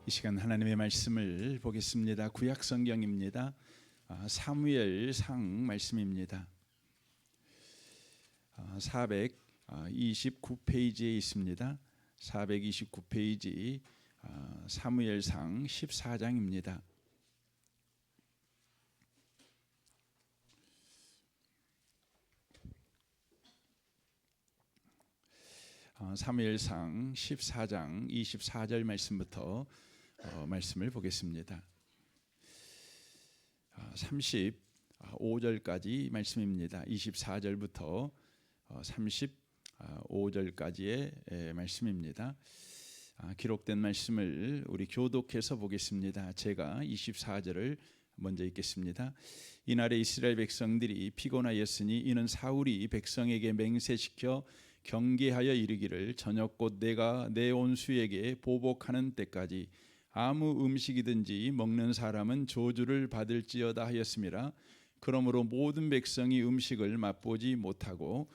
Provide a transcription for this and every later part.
이 시간 하나님의 말씀을 보겠습니다. 구약 성경입니다. 사무엘상 말씀입니다. 429페이지에 있습니다. 429페이지 사무엘상 14장입니다. 사무엘상 14장 24절 말씀부터 말씀을 보겠습니다. 35절까지 말씀입니다. 24절부터 35절까지의 말씀입니다. 기록된 말씀을 우리 교독해서 보겠습니다. 제가 24절을 먼저 읽겠습니다. 이날에 이스라엘 백성들이 피곤하였으니 이는 사울이 백성에게 맹세시켜 경계하여 이르기를 저녁 곧 내가 내 온수에게 보복하는 때까지 아무 음식이든지 먹는 사람은 저주를 받을지어다 하였음이라. 그러므로 모든 백성이 음식을 맛보지 못하고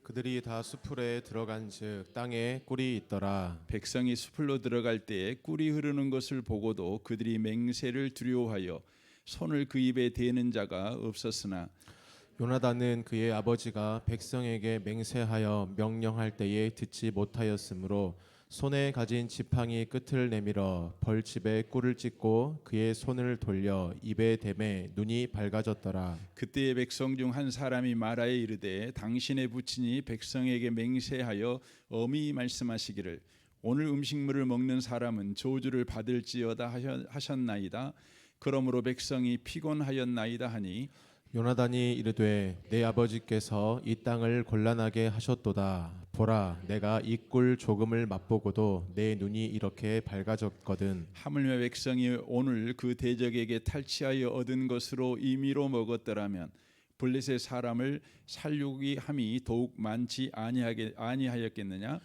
그들이 다 수풀에 들어간즉 땅에 꿀이 있더라. 백성이 수풀로 들어갈 때에 꿀이 흐르는 것을 보고도 그들이 맹세를 두려워하여 손을 그 입에 대는 자가 없었으나 요나단은 그의 아버지가 백성에게 맹세하여 명령할 때에 듣지 못하였으므로 손에 가진 지팡이 끝을 내밀어 벌집에 꿀을 찢고 그의 손을 돌려 입에 대매 눈이 밝아졌더라. 그때의 백성 중 한 사람이 말하여 이르되 당신의 부친이 백성에게 맹세하여 엄히 말씀하시기를 오늘 음식물을 먹는 사람은 저주를 받을지어다 하셨나이다. 그러므로 백성이 피곤하였나이다 하니 요나단이 이르되 내 아버지께서 이 땅을 곤란하게 하셨도다. 보라, 내가 이 꿀 조금을 맛보고도 내 눈이 이렇게 밝아졌거든. 하물며 백성이 오늘 그 대적에게 탈취하여 얻은 것으로 임의로 먹었더라면 블레셋 사람을 살육이 함이 더욱 많지 아니하였겠느냐.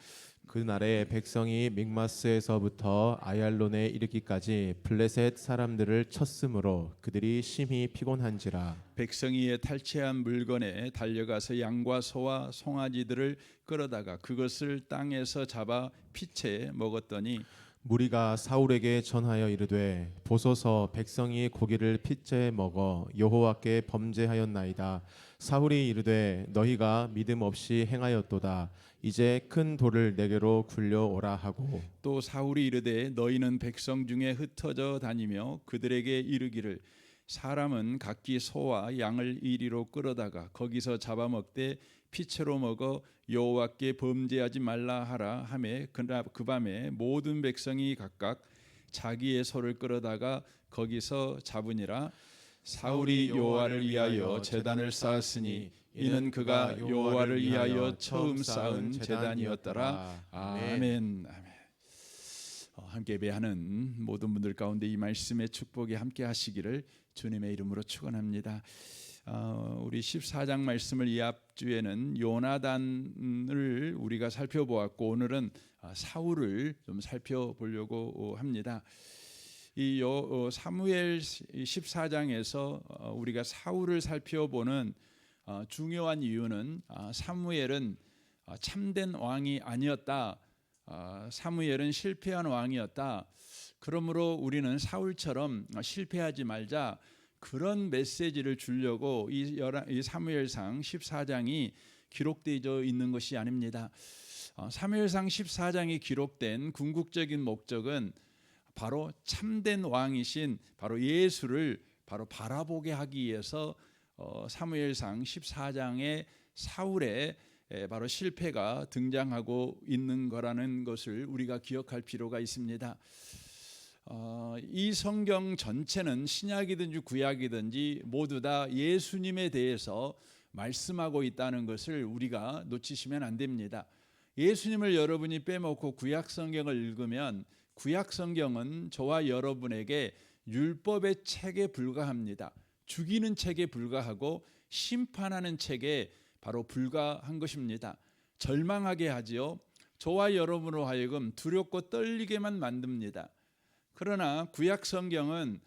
그날에 백성이 믹마스에서부터 아얄론에 이르기까지 블레셋 사람들을 쳤으므로 그들이 심히 피곤한지라. 백성이 이에 탈취한 물건에 달려가서 양과 소와 송아지들을 끌어다가 그것을 땅에서 잡아 피채 먹었더니 무리가 사울에게 전하여 이르되 보소서 백성이 고기를 핏째 먹어 여호와께 범죄하였나이다. 사울이 이르되 너희가 믿음 없이 행하였도다. 이제 큰 돌을 내게로 굴려오라 하고 또 사울이 이르되 너희는 백성 중에 흩어져 다니며 그들에게 이르기를 사람은 각기 소와 양을 이리로 끌어다가 거기서 잡아먹되 피채로 먹어 여호와께 범죄하지 말라 하라 하매 그 밤에 모든 백성이 각각 자기의 소를 끌어다가 거기서 잡으니라. 사울이 여호와를 위하여 제단을 쌓았으니 이는 그가 여호와를 위하여 처음 쌓은 제단이었더라. 아멘. 함께 예배하는 모든 분들 가운데 이 말씀의 축복이 함께 하시기를 주님의 이름으로 축원합니다. 우리 14장 말씀을 이 앞주에는 요나단을 우리가 살펴보았고 오늘은 사울을 좀 살펴보려고 합니다. 이 사무엘 14장에서 우리가 사울을 살펴보는 중요한 이유는 사무엘은 참된 왕이 아니었다. 사무엘은 실패한 왕이었다. 그러므로 우리는 사울처럼 실패하지 말자. 그런 메시지를 주려고 이 사무엘상 14장이 기록되어 있는 것이 아닙니다. 사무엘상 14장이 기록된 궁극적인 목적은 바로 참된 왕이신 바로 예수를 바로 바라보게 하기 위해서 사무엘상 14장에 사울의 바로 실패가 등장하고 있는 거라는 것을 우리가 기억할 필요가 있습니다. 이 성경 전체는 신약이든지 구약이든지 모두 다 예수님에 대해서 말씀하고 있다는 것을 우리가 놓치시면 안 됩니다. 예수님을 여러분이 빼먹고 구약 성경을 읽으면 구약 성경은 저와 여러분에게 율법의 책에 불과합니다. 죽이는 책에 불과하고 심판하는 책에 바로 불과한 것입니다. 절망하게 하지요. 저와 여러분으로 하여금 두렵고 떨리게만 만듭니다. 그러나 구약 성경은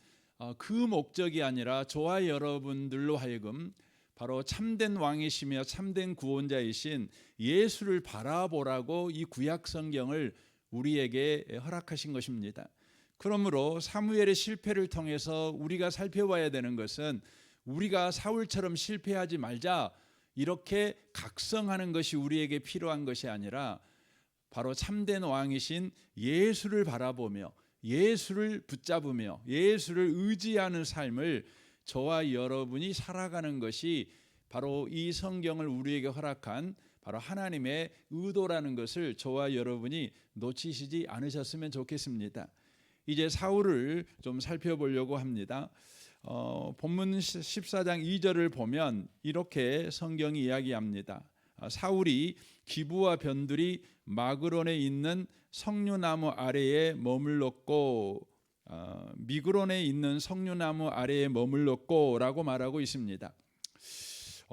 그 목적이 아니라 저와 여러분들로 하여금 바로 참된 왕이시며 참된 구원자이신 예수를 바라보라고 이 구약 성경을 우리에게 허락하신 것입니다. 그러므로 사무엘의 실패를 통해서 우리가 살펴봐야 되는 것은 우리가 사울처럼 실패하지 말자 이렇게 각성하는 것이 우리에게 필요한 것이 아니라 바로 참된 왕이신 예수를 바라보며 예수를 붙잡으며 예수를 의지하는 삶을 저와 여러분이 살아가는 것이 바로 이 성경을 우리에게 허락한 바로 하나님의 의도라는 것을 저와 여러분이 놓치시지 않으셨으면 좋겠습니다. 이제 사울을 좀 살펴보려고 합니다. 본문 14장 2절을 보면 이렇게 성경이 이야기합니다. 사울이 기브와 변두리 마그론에 있는 석류나무 아래에 머물렀고 미그론에 있는 석류나무 아래에 머물렀고라고 말하고 있습니다.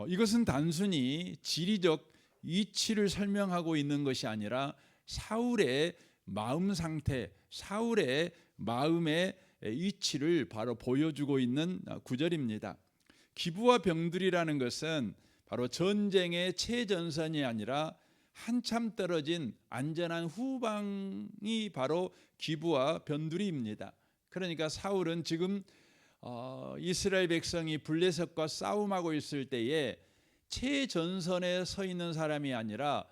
이것은 단순히 지리적 위치를 설명하고 있는 것이 아니라 사울의 마음 상태, 사울의 마음의 위치를 바로 보여주고 있는 구절입니다. 기브와 병들이라는 것은 바로 전쟁의 최전선이 아니라 한참 떨어진 안전한 후방이 바로 기브와 변두리입니다. 그러니까 사울은 지금 이스라엘 백성이 블레셋과 싸움하고 있을 때에 최전선에 서 있는 사람이 아니라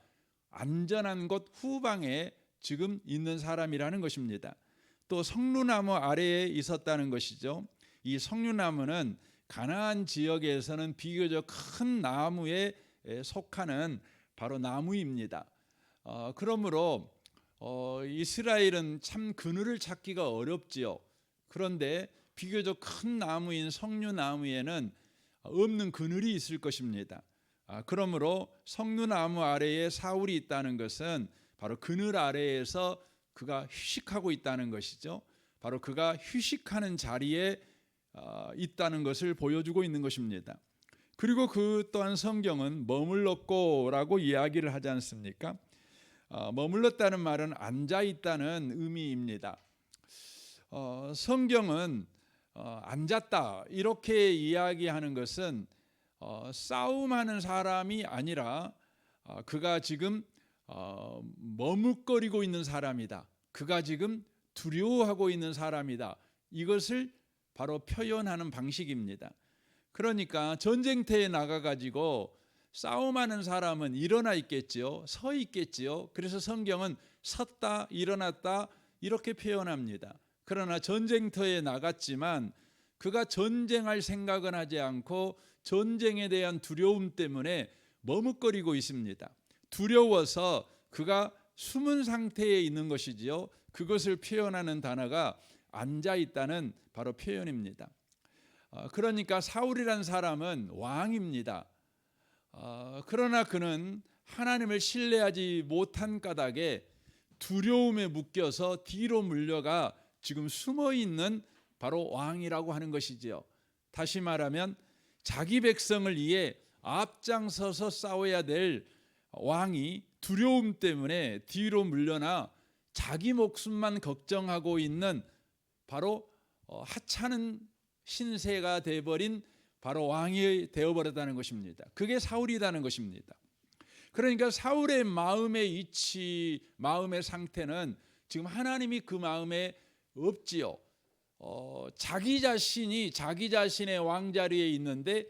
안전한 곳 후방에 지금 있는 사람이라는 것입니다. 또 석류나무 아래에 있었다는 것이죠. 이 석류나무는 가나안 지역에서는 비교적 큰 나무에 속하는 바로 나무입니다. 그러므로 이스라엘은 참 그늘을 찾기가 어렵지요. 그런데 비교적 큰 나무인 석류나무에는 없는 그늘이 있을 것입니다. 그러므로 석류나무 아래에 사울이 있다는 것은 바로 그늘 아래에서 그가 휴식하고 있다는 것이죠. 바로 그가 휴식하는 자리에 있다는 것을 보여주고 있는 것입니다. 그리고 그 또한 성경은 머물렀고라고 이야기를 하지 않습니까? 머물렀다는 말은 앉아 있다는 의미입니다. 성경은 앉았다 이렇게 이야기하는 것은 싸움하는 사람이 아니라 그가 지금 머뭇거리고 있는 사람이다. 그가 지금 두려워하고 있는 사람이다. 이것을 바로 표현하는 방식입니다. 그러니까 전쟁터에 나가가지고 싸움하는 사람은 일어나 있겠지요, 서 있겠지요. 그래서 성경은 섰다, 일어났다 이렇게 표현합니다. 그러나 전쟁터에 나갔지만 그가 전쟁할 생각은 하지 않고 전쟁에 대한 두려움 때문에 머뭇거리고 있습니다. 두려워서 그가 숨은 상태에 있는 것이지요. 그것을 표현하는 단어가 앉아 있다는 바로 표현입니다. 그러니까 사울이란 사람은 왕입니다. 그러나 그는 하나님을 신뢰하지 못한 까닭에 두려움에 묶여서 뒤로 물려가 지금 숨어 있는 바로 왕이라고 하는 것이지요. 다시 말하면 자기 백성을 위해 앞장서서 싸워야 될 왕이 두려움 때문에 뒤로 물러나 자기 목숨만 걱정하고 있는 바로 하찮은 신세가 되어버린 바로 왕이 되어버렸다는 것입니다. 그게 사울이라는 것입니다. 그러니까 사울의 마음의 위치, 마음의 상태는 지금 하나님이 그 마음에 없지요. 자기 자신이 자기 자신의 왕자리에 있는데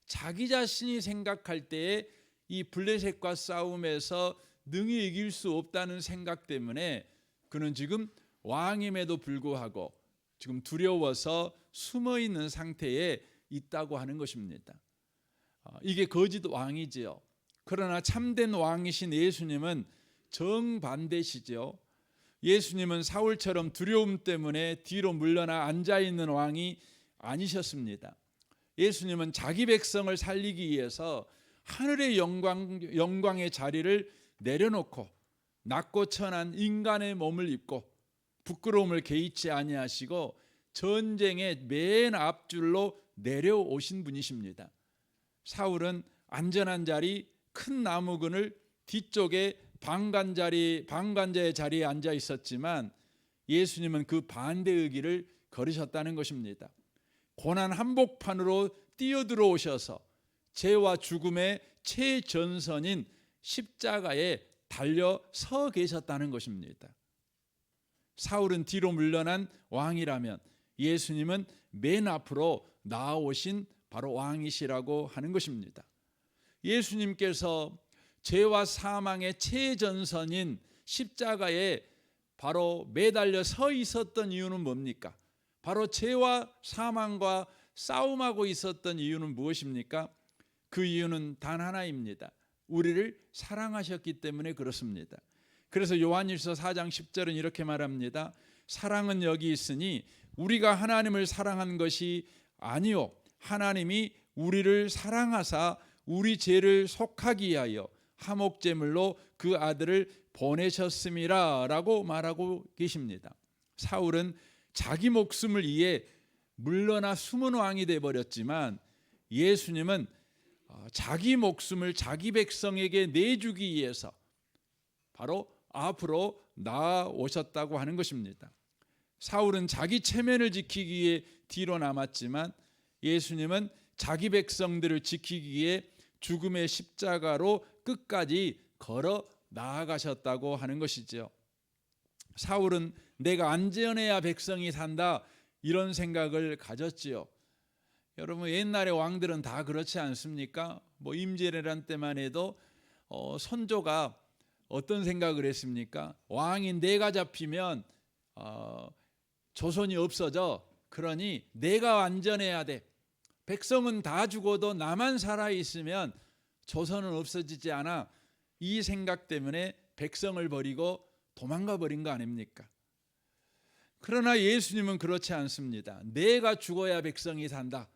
자기 자신이 생각할 때에 이 블레셋과 싸움에서 능히 이길 수 없다는 생각 때문에 그는 지금 왕임에도 불구하고 지금 두려워서 숨어 있는 상태에 있다고 하는 것입니다. 이게 거짓 왕이지요. 그러나 참된 왕이신 예수님은 정반대시죠. 예수님은 사울처럼 두려움 때문에 뒤로 물러나 앉아있는 왕이 아니셨습니다. 예수님은 자기 백성을 살리기 위해서 하늘의 영광의 자리를 내려놓고 낮고 천한 인간의 몸을 입고 부끄러움을 개의치 아니하시고 전쟁의 맨 앞줄로 내려오신 분이십니다. 사울은 안전한 자리, 큰 나무 그늘 뒤쪽에 방관자의 자리에 앉아 있었지만 예수님은 그 반대의 길을 걸으셨다는 것입니다. 고난 한복판으로 뛰어들어오셔서 죄와 죽음의 최전선인 십자가에 달려 서 계셨다는 것입니다. 사울은 뒤로 물러난 왕이라면 예수님은 맨 앞으로 나아오신 바로 왕이시라고 하는 것입니다. 예수님께서 죄와 사망의 최전선인 십자가에 바로 매달려 서 있었던 이유는 뭡니까? 바로 죄와 사망과 싸움하고 있었던 이유는 무엇입니까? 그 이유는 단 하나입니다. 우리를 사랑하셨기 때문에 그렇습니다. 그래서 요한일서 4장 10절은 이렇게 말합니다. 사랑은 여기 있으니 우리가 하나님을 사랑한 것이 아니요 하나님이 우리를 사랑하사 우리 죄를 속하기 위하여 화목제물로 그 아들을 보내셨음이라 라고 말하고 계십니다. 사울은 자기 목숨을 위해 물러나 숨은 왕이 되어버렸지만 예수님은 자기 목숨을 자기 백성에게 내주기 위해서 바로 앞으로 나아오셨다고 하는 것입니다. 사울은 자기 체면을 지키기 위해 뒤로 남았지만 예수님은 자기 백성들을 지키기 위해 죽음의 십자가로 끝까지 걸어 나아가셨다고 하는 것이죠. 사울은 내가 안전해야 백성이 산다 이런 생각을 가졌지요. 여러분 옛날의 왕들은 다 그렇지 않습니까? 임재래란 때만 해도 선조가 어떤 생각을 했습니까? 왕이 내가 잡히면 조선이 없어져. 그러니 내가 안전해야 돼. 백성은 다 죽어도 나만 살아있으면 조선은 없어지지 않아. 이 생각 때문에 백성을 버리고 도망가 버린 거 아닙니까? 그러나 예수님은 그렇지 않습니다. 내가 죽어야 백성이 산다.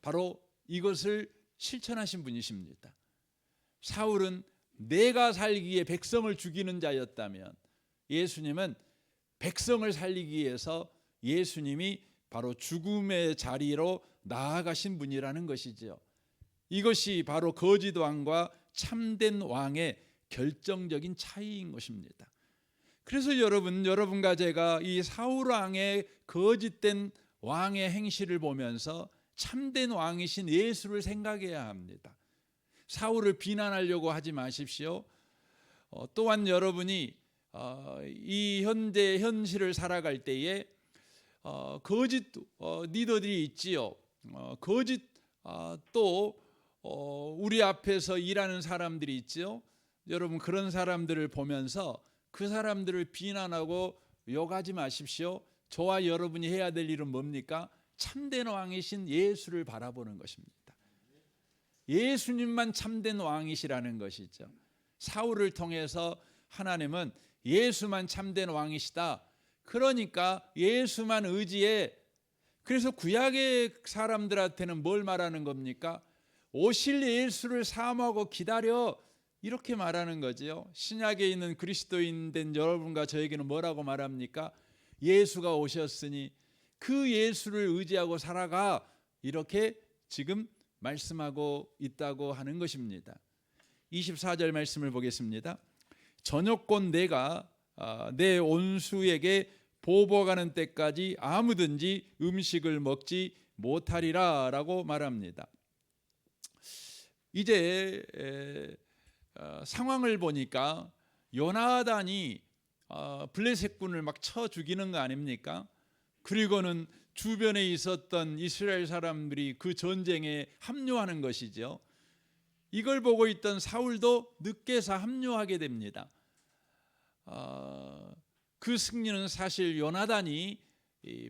바로 이것을 실천하신 분이십니다. 사울은 내가 살기에 백성을 죽이는 자였다면 예수님은 백성을 살리기 위해서 예수님이 바로 죽음의 자리로 나아가신 분이라는 것이죠. 이것이 바로 거짓 왕과 참된 왕의 결정적인 차이인 것입니다. 그래서 여러분과 제가 이 사울 왕의 거짓된 왕의 행실을 보면서 참된 왕이신 예수를 생각해야 합니다. 사울을 비난하려고 하지 마십시오. 또한 여러분이 이 현대 현실을 살아갈 때에 거짓 리더들이 있지요. 거짓 또 우리 앞에서 일하는 사람들이 있지요. 여러분 그런 사람들을 보면서 그 사람들을 비난하고 욕하지 마십시오. 저와 여러분이 해야 될 일은 뭡니까? 참된 왕이신 예수를 바라보는 것입니다. 예수님만 참된 왕이시라는 것이죠. 사울을 통해서 하나님은 예수만 참된 왕이시다. 그러니까 예수만 의지해. 그래서 구약의 사람들한테는 뭘 말하는 겁니까? 오실 예수를 사모하고 기다려. 이렇게 말하는 거지요. 신약에 있는 그리스도인 된 여러분과 저에게는 뭐라고 말합니까? 예수가 오셨으니 그 예수를 의지하고 살아가. 이렇게 지금 말씀하고 있다고 하는 것입니다. 24절 말씀을 보겠습니다. 저녁곧 내가 내 온수에게 보복하는 때까지 아무든지 음식을 먹지 못하리라 라고 말합니다. 이제 상황을 보니까 요나단이 블레셋군을 막 쳐 죽이는 거 아닙니까? 그리고는 주변에 있었던 이스라엘 사람들이 그 전쟁에 합류하는 것이죠. 이걸 보고 있던 사울도 늦게서 합류하게 됩니다. 그 승리는 사실 요나단이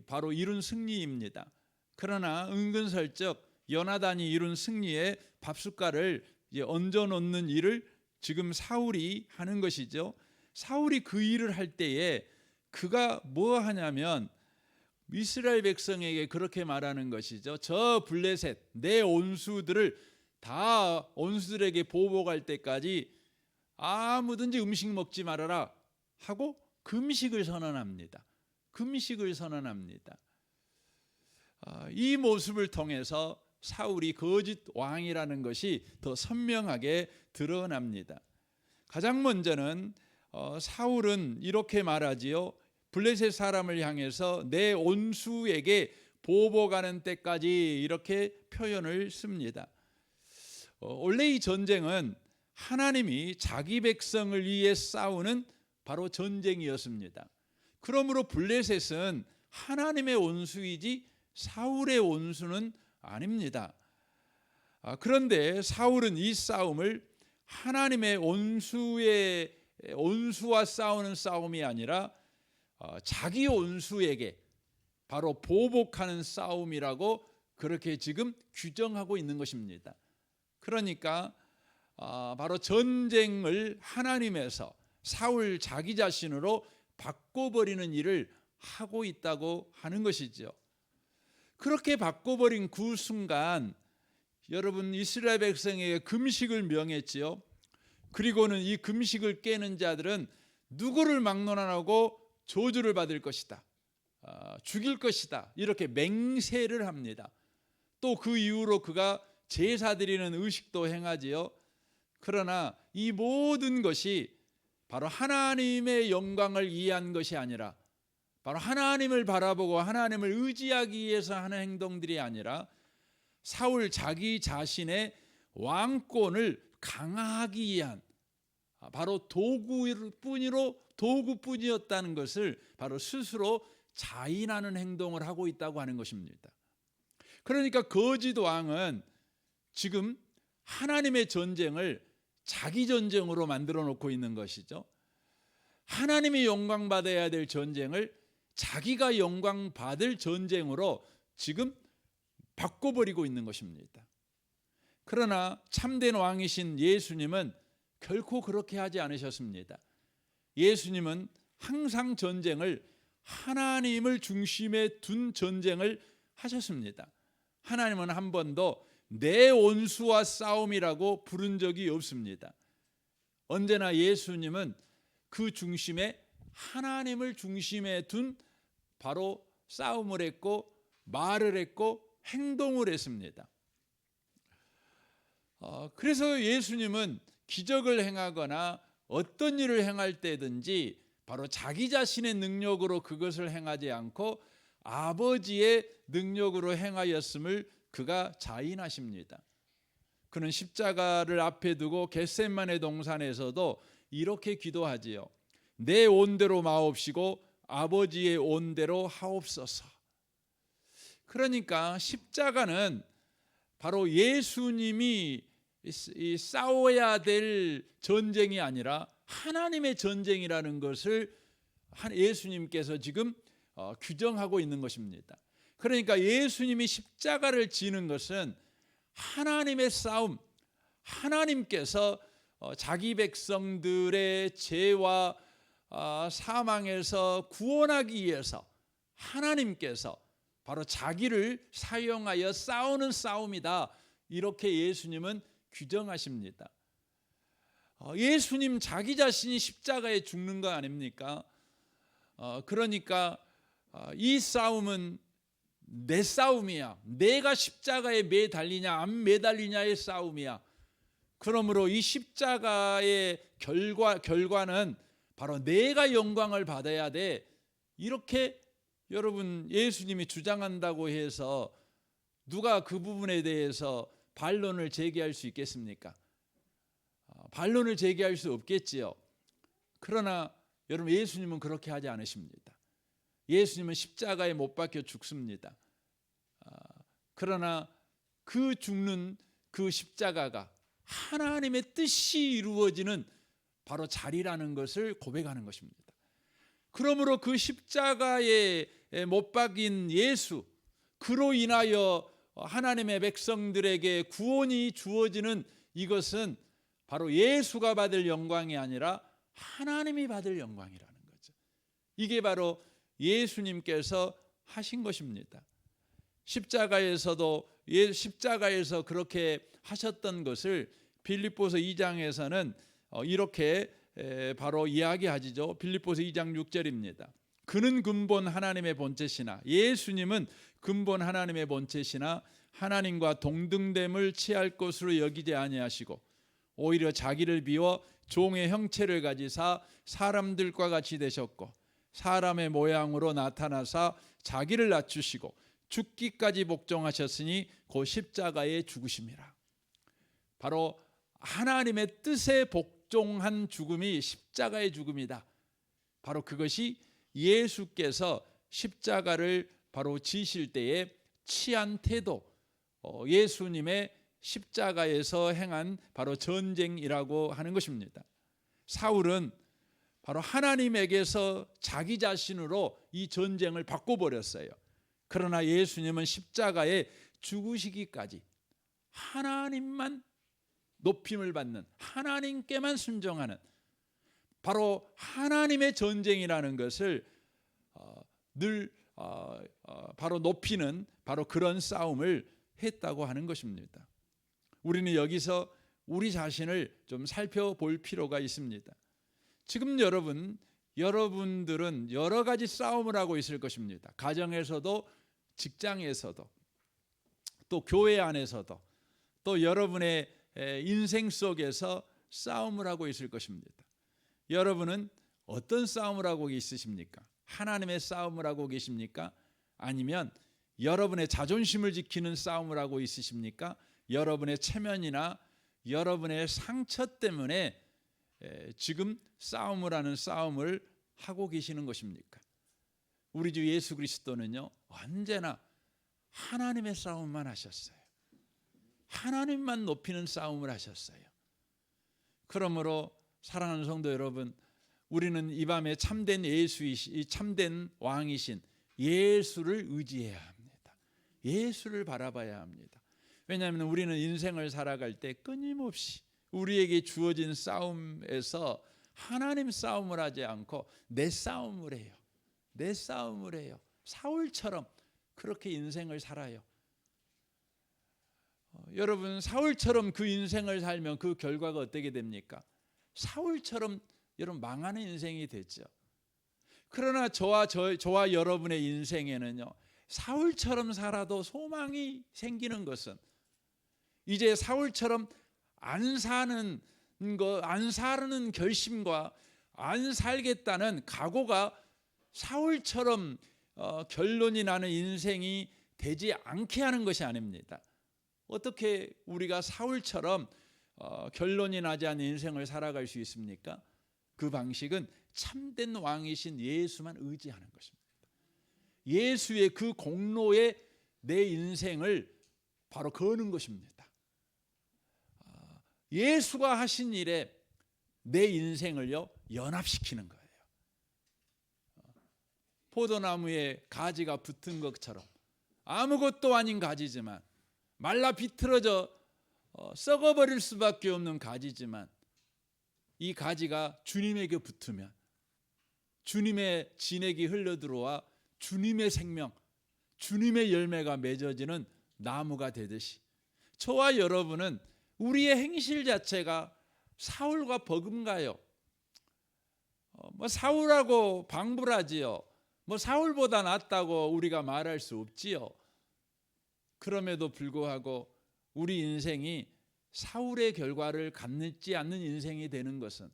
바로 이룬 승리입니다. 그러나 은근슬쩍 요나단이 이룬 승리에 밥숟갈을 얹어 놓는 일을 지금 사울이 하는 것이죠. 사울이 그 일을 할 때에 그가 뭐 하냐면 이스라엘 백성에게 그렇게 말하는 것이죠. 저 블레셋 내 온수들을 다 온수들에게 보복할 때까지 아무든지 음식 먹지 말아라 하고 금식을 선언합니다. 금식을 선언합니다. 이 모습을 통해서 사울이 거짓 왕이라는 것이 더 선명하게 드러납니다. 가장 먼저는 사울은 이렇게 말하지요. 블레셋 사람을 향해서 내 온수에게 보복하는 때까지 이렇게 표현을 씁니다. 원래 이 전쟁은 하나님이 자기 백성을 위해 싸우는 바로 전쟁이었습니다. 그러므로 블레셋은 하나님의 원수이지 사울의 원수는 아닙니다. 그런데 사울은 이 싸움을 하나님의 원수와 싸우는 싸움이 아니라 자기 원수에게 바로 보복하는 싸움이라고 그렇게 지금 규정하고 있는 것입니다. 그러니까 바로 전쟁을 하나님에서 사울 자기 자신으로 바꿔버리는 일을 하고 있다고 하는 것이죠. 그렇게 바꿔버린 그 순간 여러분 이스라엘 백성에게 금식을 명했지요. 그리고는 이 금식을 깨는 자들은 누구를 막론하고 저주를 받을 것이다, 죽일 것이다, 이렇게 맹세를 합니다. 또 그 이후로 그가 제사 드리는 의식도 행하지요. 그러나 이 모든 것이 바로 하나님의 영광을 위한 것이 아니라, 바로 하나님을 바라보고 하나님을 의지하기 위해서 하는 행동들이 아니라 사울 자기 자신의 왕권을 강화하기 위한 바로 도구뿐이었다는 것을 바로 스스로 자인하는 행동을 하고 있다고 하는 것입니다. 그러니까 거짓 왕은 지금 하나님의 전쟁을 자기 전쟁으로 만들어 놓고 있는 것이죠. 하나님이 영광 받아야 될 전쟁을 자기가 영광 받을 전쟁으로 지금 바꿔버리고 있는 것입니다. 그러나 참된 왕이신 예수님은 결코 그렇게 하지 않으셨습니다. 예수님은 항상 전쟁을 하나님을 중심에 둔 전쟁을 하셨습니다. 하나님은 한 번도 내 원수와 싸움이라고 부른 적이 없습니다. 언제나 예수님은 그 중심에 하나님을 중심에 둔 바로 싸움을 했고 말을 했고 행동을 했습니다. 그래서 예수님은 기적을 행하거나 어떤 일을 행할 때든지 바로 자기 자신의 능력으로 그것을 행하지 않고 아버지의 능력으로 행하였음을 그가 자인하십니다. 그는 십자가를 앞에 두고 겟세마네 동산에서도 이렇게 기도하지요. 내 온대로 마옵시고 아버지의 온대로 하옵소서. 그러니까 십자가는 바로 예수님이 싸워야 될 전쟁이 아니라 하나님의 전쟁이라는 것을 예수님께서 지금 규정하고 있는 것입니다. 그러니까 예수님이 십자가를 지는 것은 하나님의 싸움, 하나님께서 자기 백성들의 죄와 사망에서 구원하기 위해서 하나님께서 바로 자기를 사용하여 싸우는 싸움이다, 이렇게 예수님은 규정하십니다. 예수님 자기 자신이 십자가에 죽는 거 아닙니까? 그러니까 이 싸움은 내 싸움이야. 내가 십자가에 매달리냐 안 매달리냐의 싸움이야. 그러므로 이 십자가의 결과는 바로 내가 영광을 받아야 돼, 이렇게 여러분 예수님이 주장한다고 해서 누가 그 부분에 대해서 반론을 제기할 수 있겠습니까? 반론을 제기할 수 없겠지요. 그러나 여러분 예수님은 그렇게 하지 않으십니다. 예수님은 십자가에 못 박혀 죽습니다. 그러나 그 죽는 그 십자가가 하나님의 뜻이 이루어지는 바로 자리라는 것을 고백하는 것입니다. 그러므로 그 십자가에 못 박인 예수, 그로 인하여 하나님의 백성들에게 구원이 주어지는 이것은 바로 예수가 받을 영광이 아니라 하나님이 받을 영광이라는 거죠. 이게 바로 예수님께서 하신 것입니다. 십자가에서 그렇게 하셨던 것을 빌립보서 2장에서는 이렇게 바로 이야기하지죠. 빌립보서 2장 6절입니다. 그는 근본 하나님의 본체시나, 예수님은 근본 하나님의 본체시나 하나님과 동등됨을 취할 것으로 여기지 아니하시고 오히려 자기를 비워 종의 형체를 가지사 사람들과 같이 되셨고 사람의 모양으로 나타나사 자기를 낮추시고 죽기까지 복종하셨으니 곧 십자가에 죽으심이라. 바로 하나님의 뜻에 복종한 죽음이 십자가의 죽음이다, 바로 그것이 예수께서 십자가를 바로 지실 때에 취한 태도, 예수님의 십자가에서 행한 바로 전쟁이라고 하는 것입니다. 사울은 바로 하나님에게서 자기 자신으로 이 전쟁을 바꿔버렸어요. 그러나 예수님은 십자가에 죽으시기까지 하나님만 높임을 받는, 하나님께만 순종하는, 바로 하나님의 전쟁이라는 것을 늘 바로 높이는 바로 그런 싸움을 했다고 하는 것입니다. 우리는 여기서 우리 자신을 좀 살펴볼 필요가 있습니다. 지금 여러분들은 여러 가지 싸움을 하고 있을 것입니다. 가정에서도, 직장에서도, 또 교회 안에서도, 또 여러분의 인생 속에서 싸움을 하고 있을 것입니다. 여러분은 어떤 싸움을 하고 있으십니까? 하나님의 싸움을 하고 계십니까? 아니면 여러분의 자존심을 지키는 싸움을 하고 있으십니까? 여러분의 체면이나 여러분의 상처 때문에 지금 싸움을 하는 싸움을 하고 계시는 것입니까? 우리 주 예수 그리스도는요, 언제나 하나님의 싸움만 하셨어요. 하나님만 높이는 싸움을 하셨어요. 그러므로 사랑하는 성도 여러분, 우리는 이 밤에 참된 참된 왕이신 예수를 의지해야 합니다. 예수를 바라봐야 합니다. 왜냐하면 우리는 인생을 살아갈 때 끊임없이 우리에게 주어진 싸움에서 하나님 싸움을 하지 않고 내 싸움을 해요. 내 싸움을 해요. 사울처럼 그렇게 인생을 살아요. 여러분, 사울처럼 그 인생을 살면 그 결과가 어떻게 됩니까? 사울처럼 여러분 망하는 인생이 됐죠. 그러나 저와 여러분의 인생에는요, 사울처럼 살아도 소망이 생기는 것은 이제 사울처럼 안 사는 결심과 안 살겠다는 각오가 사울처럼 결론이 나는 인생이 되지 않게 하는 것이 아닙니다. 어떻게 우리가 사울처럼 결론이 나지 않은 인생을 살아갈 수 있습니까? 그 방식은 참된 왕이신 예수만 의지하는 것입니다. 예수의 그 공로에 내 인생을 바로 거는 것입니다. 예수가 하신 일에 내 인생을요 연합시키는 거예요. 포도나무에 가지가 붙은 것처럼 아무것도 아닌 가지지만, 말라 비틀어져 썩어버릴 수밖에 없는 가지지만, 이 가지가 주님에게 붙으면 주님의 진액이 흘러들어와 주님의 생명, 주님의 열매가 맺어지는 나무가 되듯이, 저와 여러분은 우리의 행실 자체가 사울과 버금가요. 사울하고 방불하지요. 사울보다 낫다고 우리가 말할 수 없지요. 그럼에도 불구하고 우리 인생이 사울의 결과를 갖지 않는 인생이 되는 것은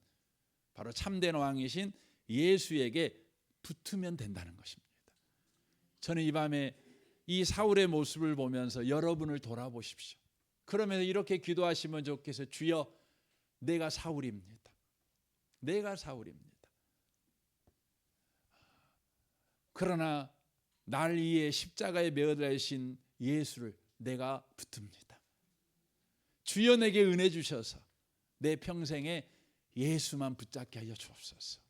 바로 참된 왕이신 예수에게 붙으면 된다는 것입니다. 저는 이 밤에 이 사울의 모습을 보면서 여러분을 돌아보십시오. 그러면서 이렇게 기도하시면 좋겠어요. 주여, 내가 사울입니다. 내가 사울입니다. 그러나 날 위해 십자가에 매어달리신 예수를 내가 붙듭니다. 주여, 내게 은혜 주셔서 내 평생에 예수만 붙잡게 하여 주옵소서.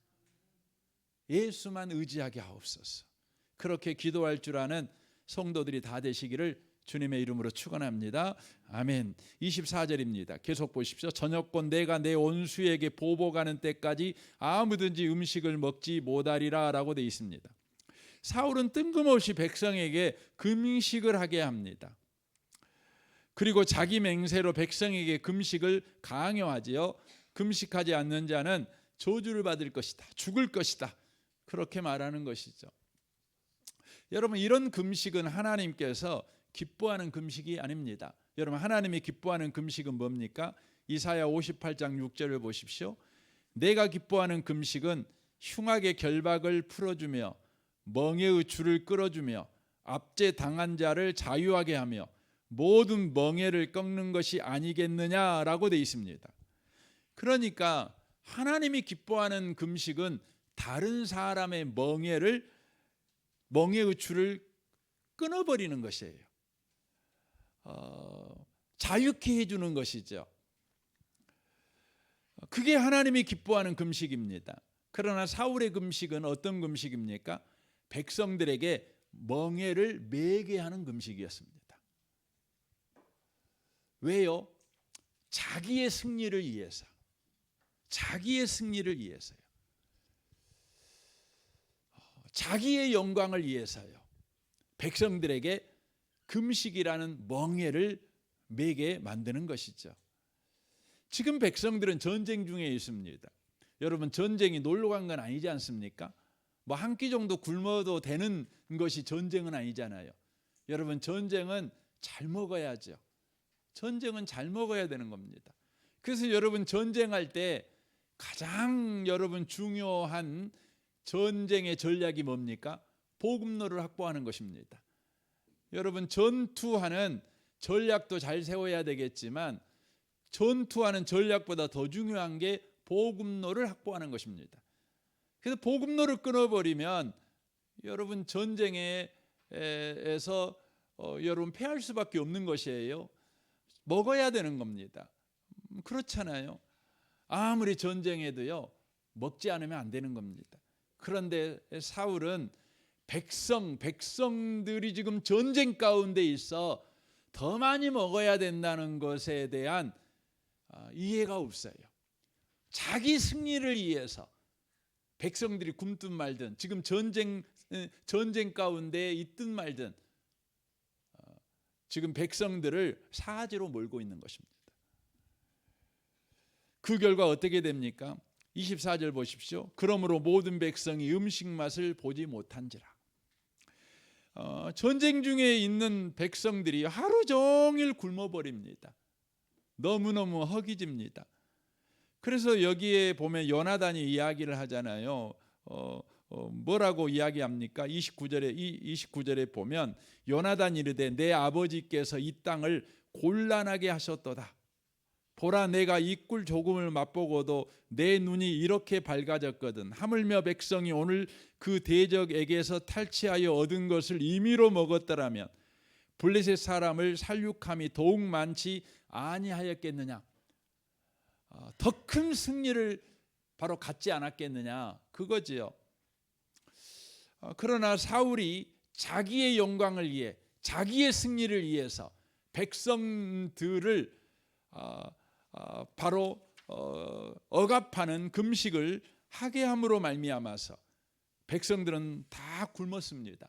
예수만 의지하게 하옵소서. 그렇게 기도할 줄 아는 성도들이 다 되시기를 주님의 이름으로 축원합니다. 아멘. 24절입니다. 계속 보십시오. 저녁권 내가 내 원수에게 보복하는 때까지 아무든지 음식을 먹지 못하리라 라고 되어 있습니다. 사울은 뜬금없이 백성에게 금식을 하게 합니다. 그리고 자기 맹세로 백성에게 금식을 강요하지요. 금식하지 않는 자는 저주를 받을 것이다, 죽을 것이다, 그렇게 말하는 것이죠. 여러분, 이런 금식은 하나님께서 기뻐하는 금식이 아닙니다. 여러분, 하나님이 기뻐하는 금식은 뭡니까? 이사야 58장 6절을 보십시오. 내가 기뻐하는 금식은 흉악의 결박을 풀어주며 멍에의 줄을 끌어주며 압제 당한 자를 자유하게 하며 모든 멍에를 꺾는 것이 아니겠느냐라고 되어 있습니다. 그러니까 하나님이 기뻐하는 금식은 다른 사람의 멍에의 줄을 끊어버리는 것이에요. 자유케 해주는 것이죠. 그게 하나님이 기뻐하는 금식입니다. 그러나 사울의 금식은 어떤 금식입니까? 백성들에게 멍에를 매게 하는 금식이었습니다. 왜요? 자기의 승리를 위해서. 자기의 승리를 위해서요. 자기의 영광을 위해서요. 백성들에게 금식이라는 멍에를 매게 만드는 것이죠. 지금 백성들은 전쟁 중에 있습니다. 여러분, 전쟁이 놀러 간 건 아니지 않습니까? 뭐 한 끼 정도 굶어도 되는 것이 전쟁은 아니잖아요. 여러분, 전쟁은 잘 먹어야죠. 전쟁은 잘 먹어야 되는 겁니다. 그래서 여러분, 전쟁할 때 가장 여러분 중요한 전쟁의 전략이 뭡니까? 보급로를 확보하는 것입니다. 여러분, 전투하는 전략도 잘 세워야 되겠지만 전투하는 전략보다 더 중요한 게 보급로를 확보하는 것입니다. 그래서 보급로를 끊어버리면 여러분 전쟁에서 여러분 패할 수밖에 없는 것이에요. 먹어야 되는 겁니다. 그렇잖아요. 아무리 전쟁해도요, 먹지 않으면 안 되는 겁니다. 그런데 사울은 백성들이 지금 전쟁 가운데 있어 더 많이 먹어야 된다는 것에 대한 이해가 없어요. 자기 승리를 위해서 백성들이 굶든 말든, 지금 전쟁 가운데 있든 말든 지금 백성들을 사지로 몰고 있는 것입니다. 그 결과 어떻게 됩니까? 24절 보십시오. 그러므로 모든 백성이 음식 맛을 보지 못한지라. 전쟁 중에 있는 백성들이 하루 종일 굶어버립니다. 너무너무 허기집니다. 그래서 여기에 보면 요나단이 이야기를 하잖아요. 뭐라고 이야기합니까? 29절에 보면 요나단이 이르되 내 아버지께서 이 땅을 곤란하게 하셨도다. 보라, 내가 이 꿀 조금을 맛보고도 내 눈이 이렇게 밝아졌거든. 하물며 백성이 오늘 그 대적에게서 탈취하여 얻은 것을 임의로 먹었더라면 블레셋 사람을 살육함이 더욱 많지 아니하였겠느냐. 더 큰 승리를 바로 갖지 않았겠느냐, 그거지요. 그러나 사울이 자기의 영광을 위해, 자기의 승리를 위해서 백성들을 바로 억압하는 금식을 하게 함으로 말미암아서 백성들은 다 굶었습니다.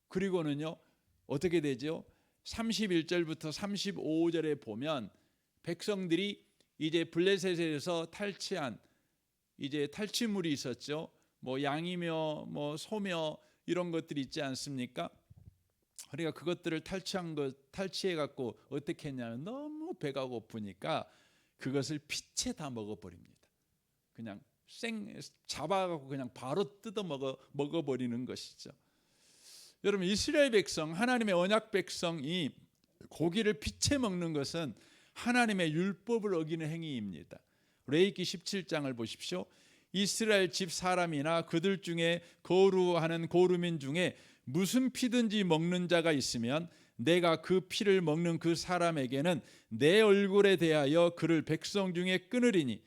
그리고는요, 어떻게 되죠? 31절부터 35절에 보면 백성들이 이제 블레셋에서 탈취한 이제 탈취물이 있었죠. 뭐 양이며 뭐 소며 이런 것들이 있지 않습니까? 그러니까 그것들을 탈취해 갖고 어떻게 했냐면 너무 배가 고프니까 그것을 피채 다 먹어버립니다. 그냥 잡아갖고 그냥 바로 뜯어 먹어버리는 것이죠. 여러분, 이스라엘 백성, 하나님의 언약 백성이 고기를 피채 먹는 것은 하나님의 율법을 어기는 행위입니다. 레위기 17장을 보십시오. 이스라엘 집 사람이나 그들 중에 거류하는 거류민 중에 무슨 피든지 먹는 자가 있으면 내가 그 피를 먹는 그 사람에게는 내 얼굴에 대하여 그를 백성 중에 끊으리니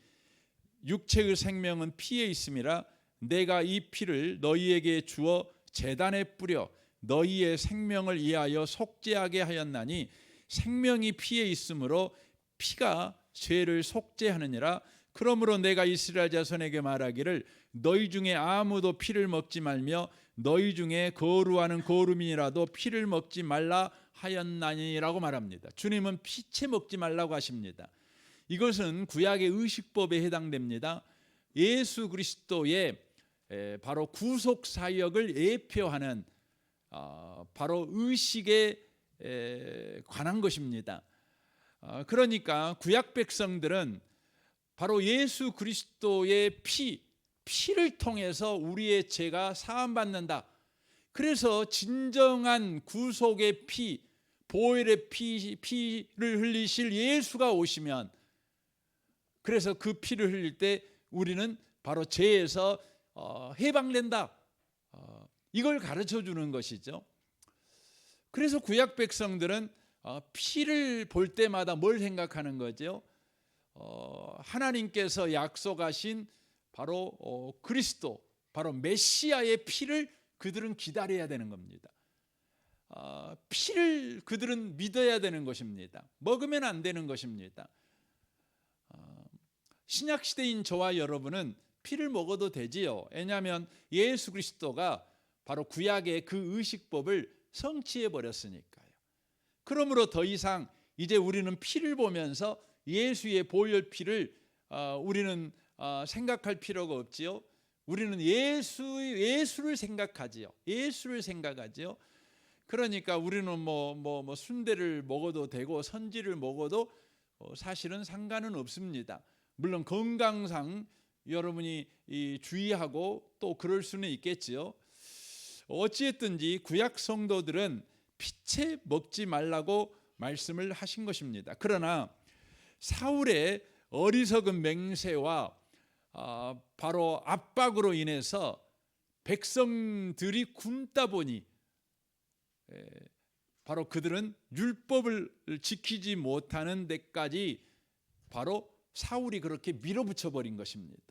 육체의 생명은 피에 있음이라. 내가 이 피를 너희에게 주어 제단에 뿌려 너희의 생명을 위하여 속죄하게 하였나니 생명이 피에 있으므로 피가 죄를 속죄하느니라. 그러므로 내가 이스라엘 자손에게 말하기를 너희 중에 아무도 피를 먹지 말며 너희 중에 거류하는 거류민이라도 피를 먹지 말라 하였나니라고 말합니다. 주님은 피채 먹지 말라고 하십니다. 이것은 구약의 의식법에 해당됩니다. 예수 그리스도의 바로 구속 사역을 예표하는 바로 의식에 관한 것입니다. 그러니까 구약 백성들은 바로 예수 그리스도의 피를 통해서 우리의 죄가 사함받는다. 그래서 진정한 구속의 피, 보혈의 피를 흘리실 예수가 오시면, 그래서 그 피를 흘릴 때 우리는 바로 죄에서 해방된다. 이걸 가르쳐 주는 것이죠. 그래서 구약 백성들은 피를 볼 때마다 뭘 생각하는 거죠? 하나님께서 약속하신 바로 그리스도, 바로 메시아의 피를 그들은 기다려야 되는 겁니다. 피를 그들은 믿어야 되는 것입니다. 먹으면 안 되는 것입니다. 신약 시대인 저와 여러분은 피를 먹어도 되지요. 왜냐하면 예수 그리스도가 바로 구약의 그 의식법을 성취해 버렸으니까요. 그러므로 더 이상 이제 우리는 피를 보면서 예수의 보혈 피를 우리는 생각할 필요가 없지요. 우리는 예수를 생각하지요. 예수를 생각하지요. 그러니까 우리는 뭐 순대를 먹어도 되고 선지를 먹어도 사실은 상관은 없습니다. 물론 건강상 여러분이 주의하고 또 그럴 수는 있겠지요. 어찌했든지 구약 성도들은 피채 먹지 말라고 말씀을 하신 것입니다. 그러나 사울의 어리석은 맹세와 바로 압박으로 인해서 백성들이 굶다 보니 바로 그들은 율법을 지키지 못하는 데까지 바로 사울이 그렇게 밀어붙여 버린 것입니다.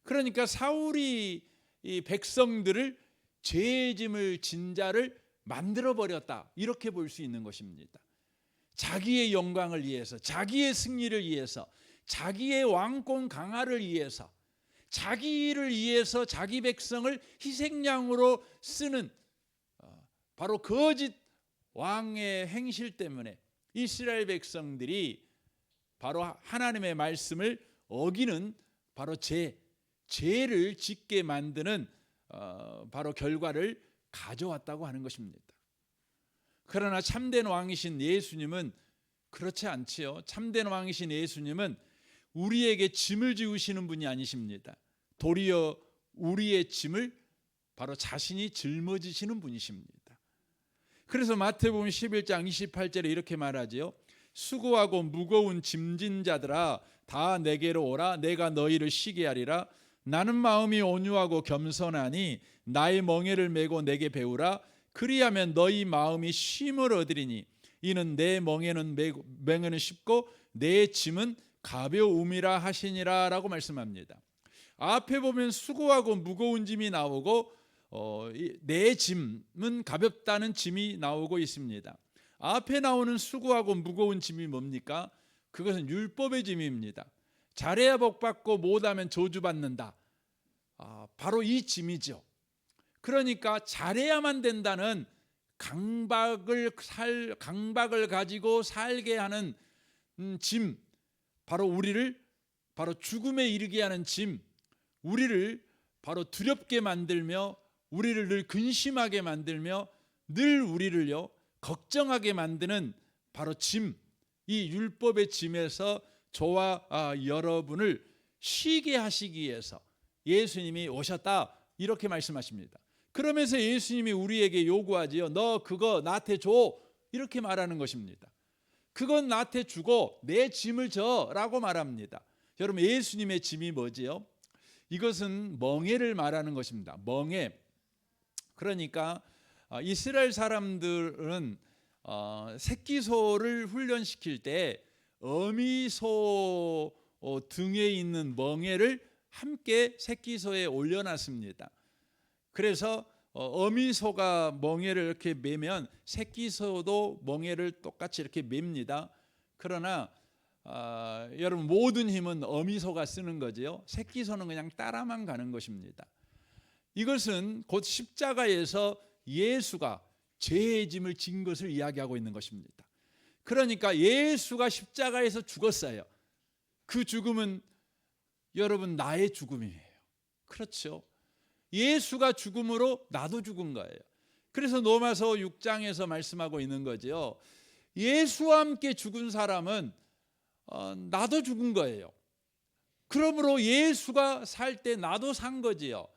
그러니까 사울이 이 백성들을 죄의 짐을 진 자를 만들어 버렸다, 이렇게 볼 수 있는 것입니다. 자기의 영광을 위해서, 자기의 승리를 위해서, 자기의 왕권 강화를 위해서, 자기를 위해서 자기 백성을 희생양으로 쓰는 바로 거짓 왕의 행실 때문에 이스라엘 백성들이 바로 하나님의 말씀을 어기는 바로 죄를 짓게 만드는 바로 결과를 가져왔다고 하는 것입니다. 그러나 참된 왕이신 예수님은 그렇지 않지요. 참된 왕이신 예수님은 우리에게 짐을 지우시는 분이 아니십니다. 도리어 우리의 짐을 바로 자신이 짊어지시는 분이십니다. 그래서 마태복음 11장 28절에 이렇게 말하지요. 수고하고 무거운 짐진 자들아 다 내게로 오라. 내가 너희를 쉬게 하리라. 나는 마음이 온유하고 겸손하니 나의 멍에를 메고 내게 배우라. 그리하면 너희 마음이 쉼을 얻으리니 이는 내 멍에는 쉽고 내 짐은 가벼움이라 하시니라 라고 말씀합니다. 앞에 보면 수고하고 무거운 짐이 나오고 내 짐은 가볍다는 짐이 나오고 있습니다. 앞에 나오는 수고하고 무거운 짐이 뭡니까? 그것은 율법의 짐입니다. 잘해야 복받고 못하면 저주받는다. 바로 이 짐이죠. 그러니까 잘해야만 된다는 강박을 가지고 살게 하는 짐, 바로 우리를 바로 죽음에 이르게 하는 짐, 우리를 바로 두렵게 만들며 우리를 늘 근심하게 만들며 늘 우리를요 걱정하게 만드는 바로 짐, 이 율법의 짐에서 저와 여러분을 쉬게 하시기 위해서 예수님이 오셨다, 이렇게 말씀하십니다. 그러면서 예수님이 우리에게 요구하지요. 너 그거 나한테 줘, 이렇게 말하는 것입니다. 그건 나한테 주고 내 짐을 져라고 말합니다. 여러분, 예수님의 짐이 뭐지요? 이것은 멍에를 말하는 것입니다. 멍에. 그러니까 이스라엘 사람들은 새끼소를 훈련시킬 때 어미소 등에 있는 멍에를 함께 새끼소에 올려놨습니다. 그래서 어미소가 멍에를 이렇게 매면 새끼소도 멍에를 똑같이 이렇게 맵니다. 그러나 여러분, 모든 힘은 어미소가 쓰는 거지요. 새끼소는 그냥 따라만 가는 것입니다. 이것은 곧 십자가에서 예수가 죄의 짐을 진 것을 이야기하고 있는 것입니다. 그러니까 예수가 십자가에서 죽었어요. 그 죽음은 여러분 나의 죽음이에요. 그렇죠? 예수가 죽음으로 나도 죽은 거예요. 그래서 로마서 6장에서 말씀하고 있는 거죠. 예수와 함께 죽은 사람은 나도 죽은 거예요. 그러므로 예수가 살 때 나도 산 거지요.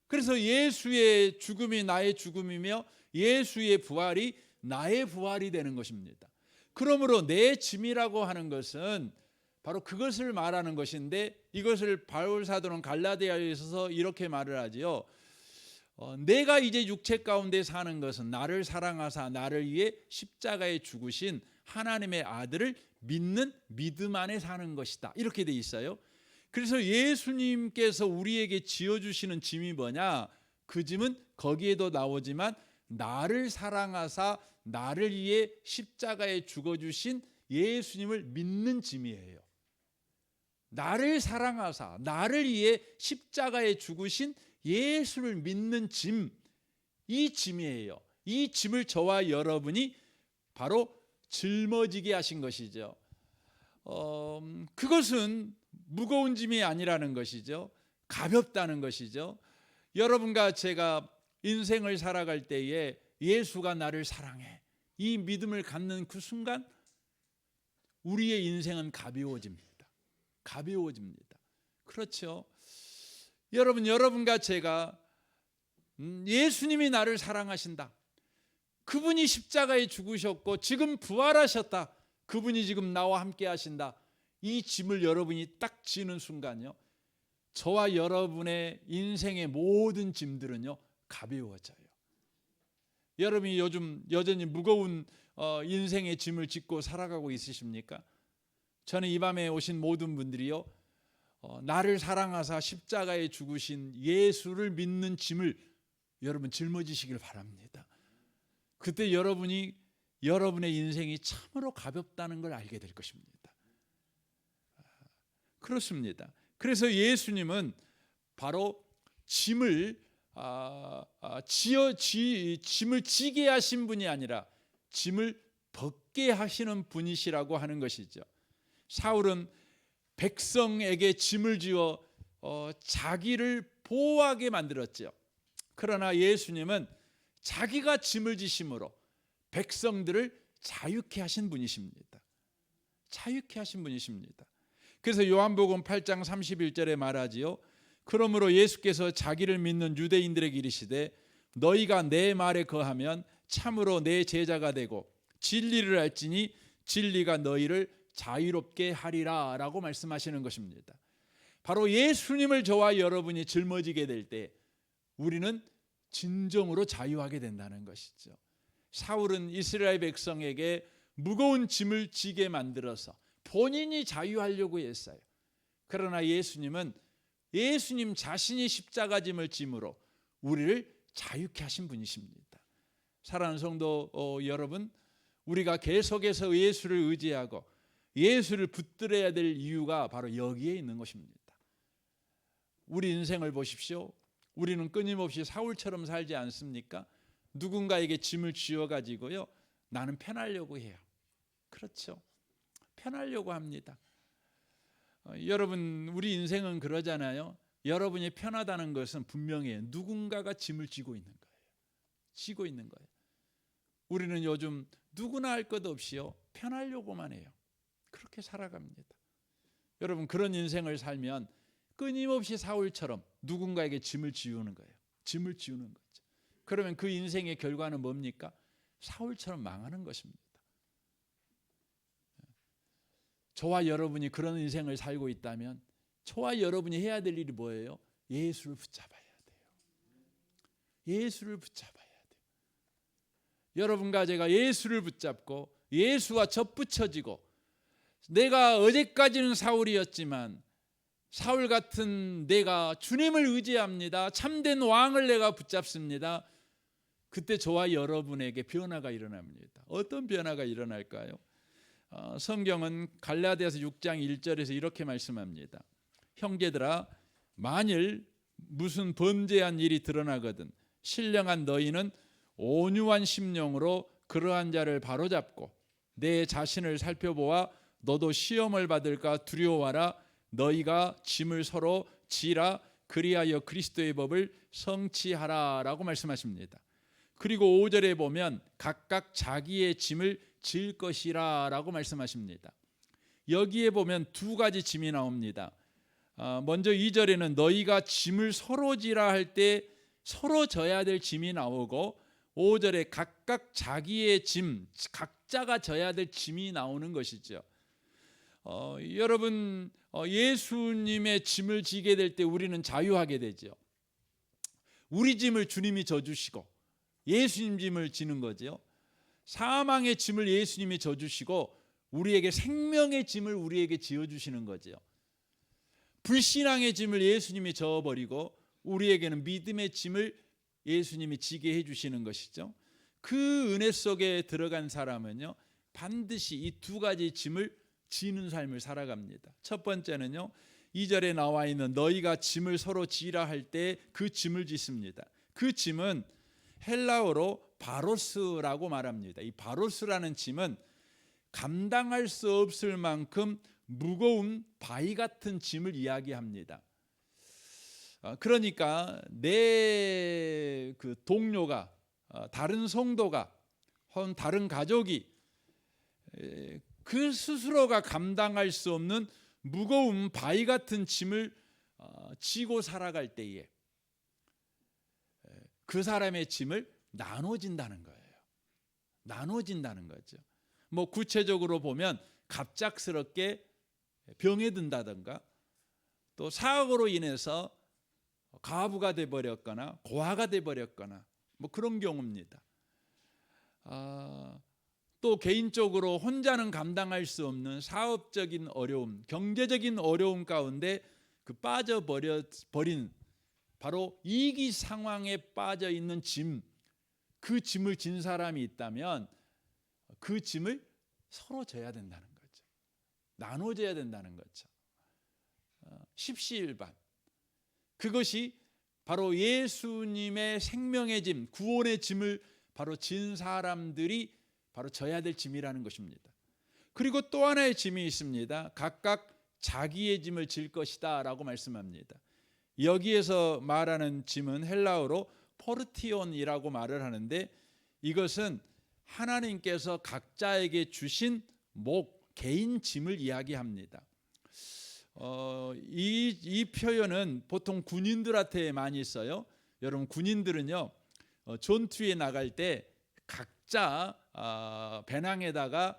그래서 예수의 죽음이 나의 죽음이며 예수의 부활이 나의 부활이 되는 것입니다. 그러므로 내 짐이라고 하는 것은 바로 그것을 말하는 것인데, 이것을 바울 사도는 갈라디아에 있어서 이렇게 말을 하지요. 내가 이제 육체 가운데 사는 것은 나를 사랑하사 나를 위해 십자가에 죽으신 하나님의 아들을 믿는 믿음 안에 사는 것이다. 이렇게 돼 있어요. 그래서 예수님께서 우리에게 지어주시는 짐이 뭐냐? 그 짐은 거기에도 나오지만 나를 사랑하사 나를 위해 십자가에 죽어주신 예수님을 믿는 짐이에요. 나를 사랑하사 나를 위해 십자가에 죽으신 예수를 믿는 짐, 이 짐이에요. 이 짐을 저와 여러분이 바로 짊어지게 하신 것이죠. 그것은 무거운 짐이 아니라는 것이죠. 가볍다는 것이죠. 여러분과 제가 인생을 살아갈 때에 예수가 나를 사랑해, 이 믿음을 갖는 그 순간 우리의 인생은 가벼워집니다. 가벼워집니다. 그렇죠. 여러분과 제가 예수님이 나를 사랑하신다, 그분이 십자가에 죽으셨고 지금 부활하셨다, 그분이 지금 나와 함께 하신다, 이 짐을 여러분이 딱 지는 순간요, 저와 여러분의 인생의 모든 짐들은요 가벼워져요. 여러분이 요즘 여전히 무거운 인생의 짐을 짓고 살아가고 있으십니까? 저는 이 밤에 오신 모든 분들이요, 나를 사랑하사 십자가에 죽으신 예수를 믿는 짐을 여러분 짊어지시길 바랍니다. 그때 여러분이 여러분의 인생이 참으로 가볍다는 걸 알게 될 것입니다. 그렇습니다. 그래서 예수님은 바로 짐을 짐을 지게 하신 분이 아니라 짐을 벗게 하시는 분이시라고 하는 것이죠. 사울은 백성에게 짐을 지어 자기를 보호하게 만들었죠. 그러나 예수님은 자기가 짐을 지심으로 백성들을 자유케 하신 분이십니다. 자유케 하신 분이십니다. 그래서 요한복음 8장 31절에 말하지요. 그러므로 예수께서 자기를 믿는 유대인들에게 이르시되 너희가 내 말에 거하면 참으로 내 제자가 되고 진리를 알지니 진리가 너희를 자유롭게 하리라 라고 말씀하시는 것입니다. 바로 예수님을 저와 여러분이 짊어지게 될 때 우리는 진정으로 자유하게 된다는 것이죠. 사울은 이스라엘 백성에게 무거운 짐을 지게 만들어서 본인이 자유하려고 했어요. 그러나 예수님은 예수님 자신이 십자가 짐을 짐으로 우리를 자유케 하신 분이십니다. 사랑하는 성도 여러분, 우리가 계속해서 예수를 의지하고 예수를 붙들어야 될 이유가 바로 여기에 있는 것입니다. 우리 인생을 보십시오. 우리는 끊임없이 사울처럼 살지 않습니까? 누군가에게 짐을 쥐어가지고요, 나는 편하려고 해요. 그렇죠. 편하려고 합니다. 여러분, 우리 인생은 그러잖아요. 여러분이 편하다는 것은 분명해요. 누군가가 짐을 지고 있는 거예요. 지고 있는 거예요. 우리는 요즘 누구나 할 것 없이요, 편하려고만 해요. 그렇게 살아갑니다. 여러분, 그런 인생을 살면 끊임없이 사울처럼 누군가에게 짐을 지우는 거예요. 짐을 지우는 거죠. 그러면 그 인생의 결과는 뭡니까? 사울처럼 망하는 것입니다. 저와 여러분이 그런 인생을 살고 있다면 저와 여러분이 해야 될 일이 뭐예요? 예수를 붙잡아야 돼요. 예수를 붙잡아야 돼요. 여러분과 제가 예수를 붙잡고 예수와 접붙여지고, 내가 어제까지는 사울이었지만 사울 같은 내가 주님을 의지합니다, 참된 왕을 내가 붙잡습니다. 그때 저와 여러분에게 변화가 일어납니다. 어떤 변화가 일어날까요? 성경은 갈라디아서 6장 1절에서 이렇게 말씀합니다. 형제들아, 만일 무슨 범죄한 일이 드러나거든 신령한 너희는 온유한 심령으로 그러한 자를 바로잡고 내 자신을 살펴보아 너도 시험을 받을까 두려워하라. 너희가 짐을 서로 지라. 그리하여 그리스도의 법을 성취하라 라고 말씀하십니다. 그리고 5절에 보면 각각 자기의 짐을 질 것이라 라고 말씀하십니다. 여기에 보면 두 가지 짐이 나옵니다. 먼저 2절에는 너희가 짐을 서로 지라 할 때 서로 져야 될 짐이 나오고, 5절에 각각 자기의 짐, 각자가 져야 될 짐이 나오는 것이죠. 여러분 예수님의 짐을 지게 될 때 우리는 자유하게 되죠. 우리 짐을 주님이 져주시고 예수님 짐을 지는 거죠. 사망의 짐을 예수님이 져주시고 우리에게 생명의 짐을 우리에게 지어주시는 거죠. 불신앙의 짐을 예수님이 져버리고 우리에게는 믿음의 짐을 예수님이 지게 해주시는 것이죠. 그 은혜 속에 들어간 사람은요, 반드시 이 두 가지 짐을 지는 삶을 살아갑니다. 첫 번째는요, 2절에 나와 있는 너희가 짐을 서로 지라 할 때 그 짐을 짓습니다. 그 짐은 헬라어로 바로스라고 말합니다. 이 바로스라는 짐은 감당할 수 없을 만큼 무거운 바위 같은 짐을 이야기합니다. 그러니까 내 그 동료가, 다른 성도가, 혹은 다른 가족이 그 스스로가 감당할 수 없는 무거운 바위 같은 짐을 지고 살아갈 때에 그 사람의 짐을 나눠진다는 거예요. 나눠진다는 거죠. 뭐 구체적으로 보면 갑작스럽게 병에 든다든가 또 사고로 인해서 가부가 돼버렸거나 고아가 돼버렸거나 뭐 그런 경우입니다. 또 개인적으로 혼자는 감당할 수 없는 사업적인 어려움, 경제적인 어려움 가운데 그 빠져버린 바로 위기 상황에 빠져 있는 짐, 그 짐을 진 사람이 있다면 그 짐을 서로 져야 된다는 거죠. 나눠져야 된다는 거죠. 십시일반. 그것이 바로 예수님의 생명의 짐, 구원의 짐을 바로 진 사람들이 바로 져야 될 짐이라는 것입니다. 그리고 또 하나의 짐이 있습니다. 각각 자기의 짐을 질 것이다 라고 말씀합니다. 여기에서 말하는 짐은 헬라어로 포르티온이라고 말을 하는데 이것은 하나님께서 각자에게 주신 개인 짐을 이야기합니다. 이 표현은 보통 군인들한테 많이 써요. 여러분 군인들은요 전투에 나갈 때 각자 배낭에다가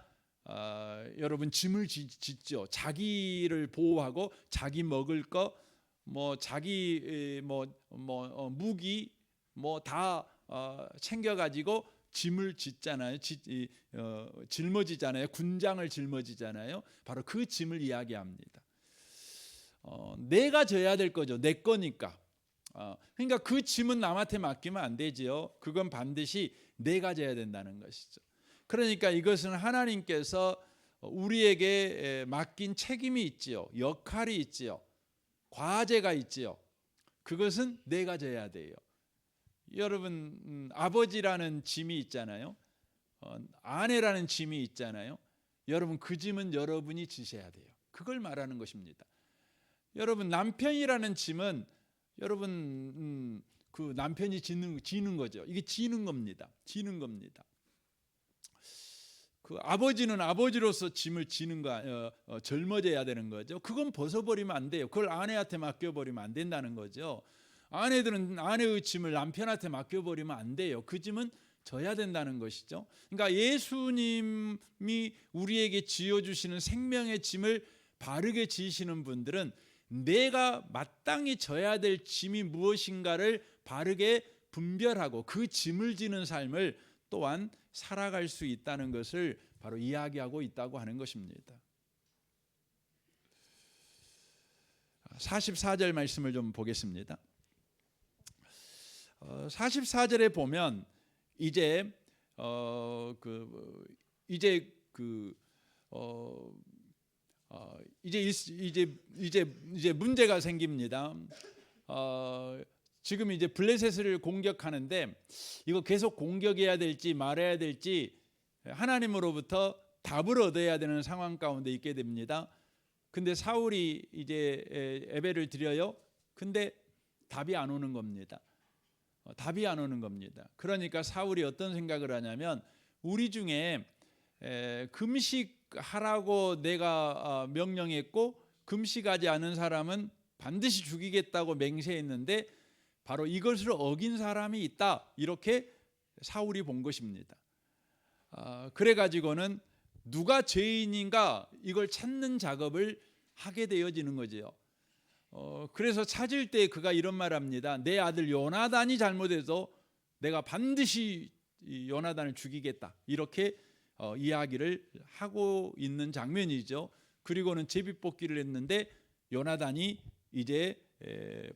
여러분 짐을 짓죠. 자기를 보호하고 자기 먹을 거, 뭐 자기 무기 뭐 다 챙겨가지고 짐을 짓잖아요. 짊어지잖아요. 군장을 짊어지잖아요. 바로 그 짐을 이야기합니다. 내가 져야 될 거죠. 내 거니까. 그러니까 그 짐은 남한테 맡기면 안 되지요. 그건 반드시 내가 져야 된다는 것이죠. 그러니까 이것은 하나님께서 우리에게 맡긴 책임이 있지요. 역할이 있지요. 과제가 있지요. 그것은 내가 져야 돼요. 여러분 아버지라는 짐이 있잖아요. 아내라는 짐이 있잖아요. 여러분 그 짐은 여러분이 지셔야 돼요. 그걸 말하는 것입니다. 여러분 남편이라는 짐은 여러분 그 남편이 지는 거죠. 이게 지는 겁니다. 지는 겁니다. 그 아버지는 아버지로서 짐을 지는 거 짊어져야 되는 거죠. 그건 벗어버리면 안 돼요. 그걸 아내한테 맡겨버리면 안 된다는 거죠. 아내들은 아내의 짐을 남편한테 맡겨버리면 안 돼요. 그 짐은 져야 된다는 것이죠. 그러니까 예수님이 우리에게 지어주시는 생명의 짐을 바르게 지시는 분들은 내가 마땅히 져야 될 짐이 무엇인가를 바르게 분별하고 그 짐을 지는 삶을 또한 살아갈 수 있다는 것을 바로 이야기하고 있다고 하는 것입니다. 44절 말씀을 좀 보겠습니다. 44절에 보면 이제 문제가 생깁니다. 지금 이제 블레셋을 공격하는데 이거 계속 공격해야 될지 말아야 될지 하나님으로부터 답을 얻어야 되는 상황 가운데 있게 됩니다. 근데 사울이 이제 예배를 드려요. 근데 답이 안 오는 겁니다. 답이 안 오는 겁니다. 그러니까 사울이 어떤 생각을 하냐면 우리 중에 금식하라고 내가 명령했고 금식하지 않은 사람은 반드시 죽이겠다고 맹세했는데 바로 이것을 어긴 사람이 있다. 이렇게 사울이 본 것입니다. 그래가지고는 누가 죄인인가 이걸 찾는 작업을 하게 되어지는 거죠. 그래서 찾을 때 그가 이런 말합니다. 내 아들 요나단이 잘못해서 내가 반드시 이 요나단을 죽이겠다. 이렇게 이야기를 하고 있는 장면이죠. 그리고는 제비뽑기를 했는데 요나단이 이제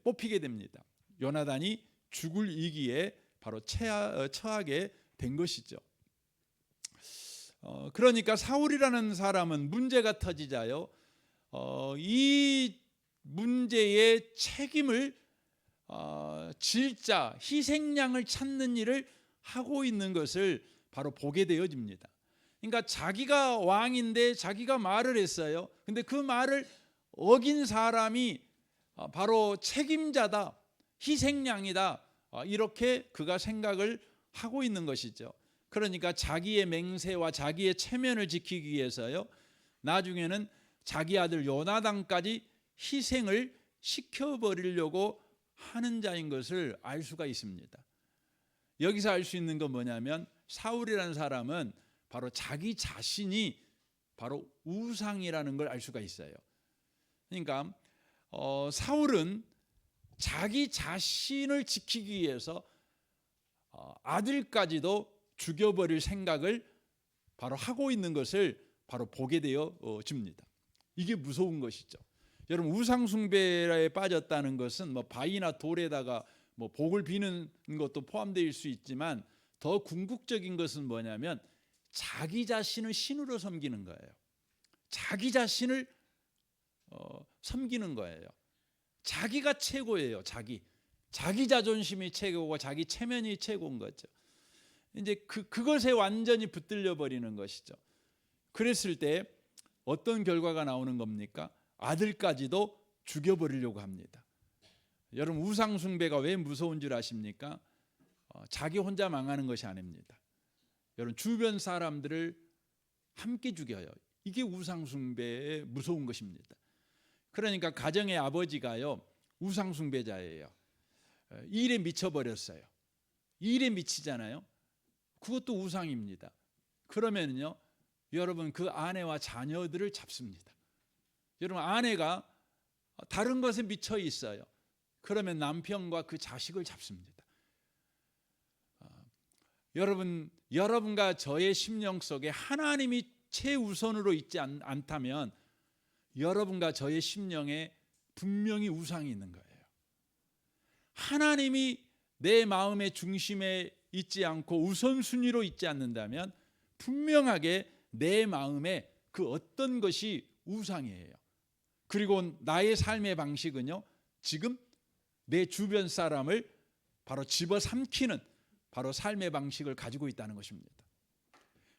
뽑히게 됩니다. 요나단이 죽을 위기에 바로 처하게 된 것이죠. 그러니까 사울이라는 사람은 문제가 터지자요, 이 문제의 책임을 질자, 희생양을 찾는 일을 하고 있는 것을 바로 보게 되어집니다. 그러니까 자기가 왕인데 자기가 말을 했어요. 근데 그 말을 어긴 사람이 바로 책임자다, 희생양이다, 이렇게 그가 생각을 하고 있는 것이죠. 그러니까 자기의 맹세와 자기의 체면을 지키기 위해서요, 나중에는 자기 아들 요나단까지 희생을 시켜버리려고 하는 자인 것을 알 수가 있습니다. 여기서 알 수 있는 건 뭐냐면 사울이라는 사람은 바로 자기 자신이 바로 우상이라는 걸 알 수가 있어요. 그러니까 사울은 자기 자신을 지키기 위해서 아들까지도 죽여버릴 생각을 바로 하고 있는 것을 바로 보게 되어집니다. 이게 무서운 것이죠. 여러분, 우상 숭배에 빠졌다는 것은 뭐 바위나 돌에다가 뭐 복을 비는 것도 포함되어 수 있지만 더 궁극적인 것은 뭐냐면 자기 자신을 신으로 섬기는 거예요. 자기 자신을 섬기는 거예요. 자기가 최고예요. 자기 자존심이 최고고 자기 체면이 최고인 거죠. 이제 그것에 완전히 붙들려 버리는 것이죠. 그랬을 때 어떤 결과가 나오는 겁니까? 아들까지도 죽여버리려고 합니다. 여러분, 우상 숭배가 왜 무서운 줄 아십니까? 자기 혼자 망하는 것이 아닙니다. 여러분, 주변 사람들을 함께 죽여요. 이게 우상 숭배의 무서운 것입니다. 그러니까 가정의 아버지가요, 우상 숭배자예요. 일에 미쳐버렸어요. 일에 미치잖아요. 그것도 우상입니다. 그러면요, 여러분, 그 아내와 자녀들을 잡습니다. 여러분, 아내가 다른 것에 미쳐 있어요. 그러면 남편과 그 자식을 잡습니다. 여러분과 저의 심령 속에 하나님이 최우선으로 있지 않다면 여러분과 저의 심령에 분명히 우상이 있는 거예요. 하나님이 내 마음의 중심에 있지 않고 우선순위로 있지 않는다면 분명하게 내 마음에 그 어떤 것이 우상이에요. 그리고 나의 삶의 방식은요, 지금 내 주변 사람을 바로 집어삼키는 바로 삶의 방식을 가지고 있다는 것입니다.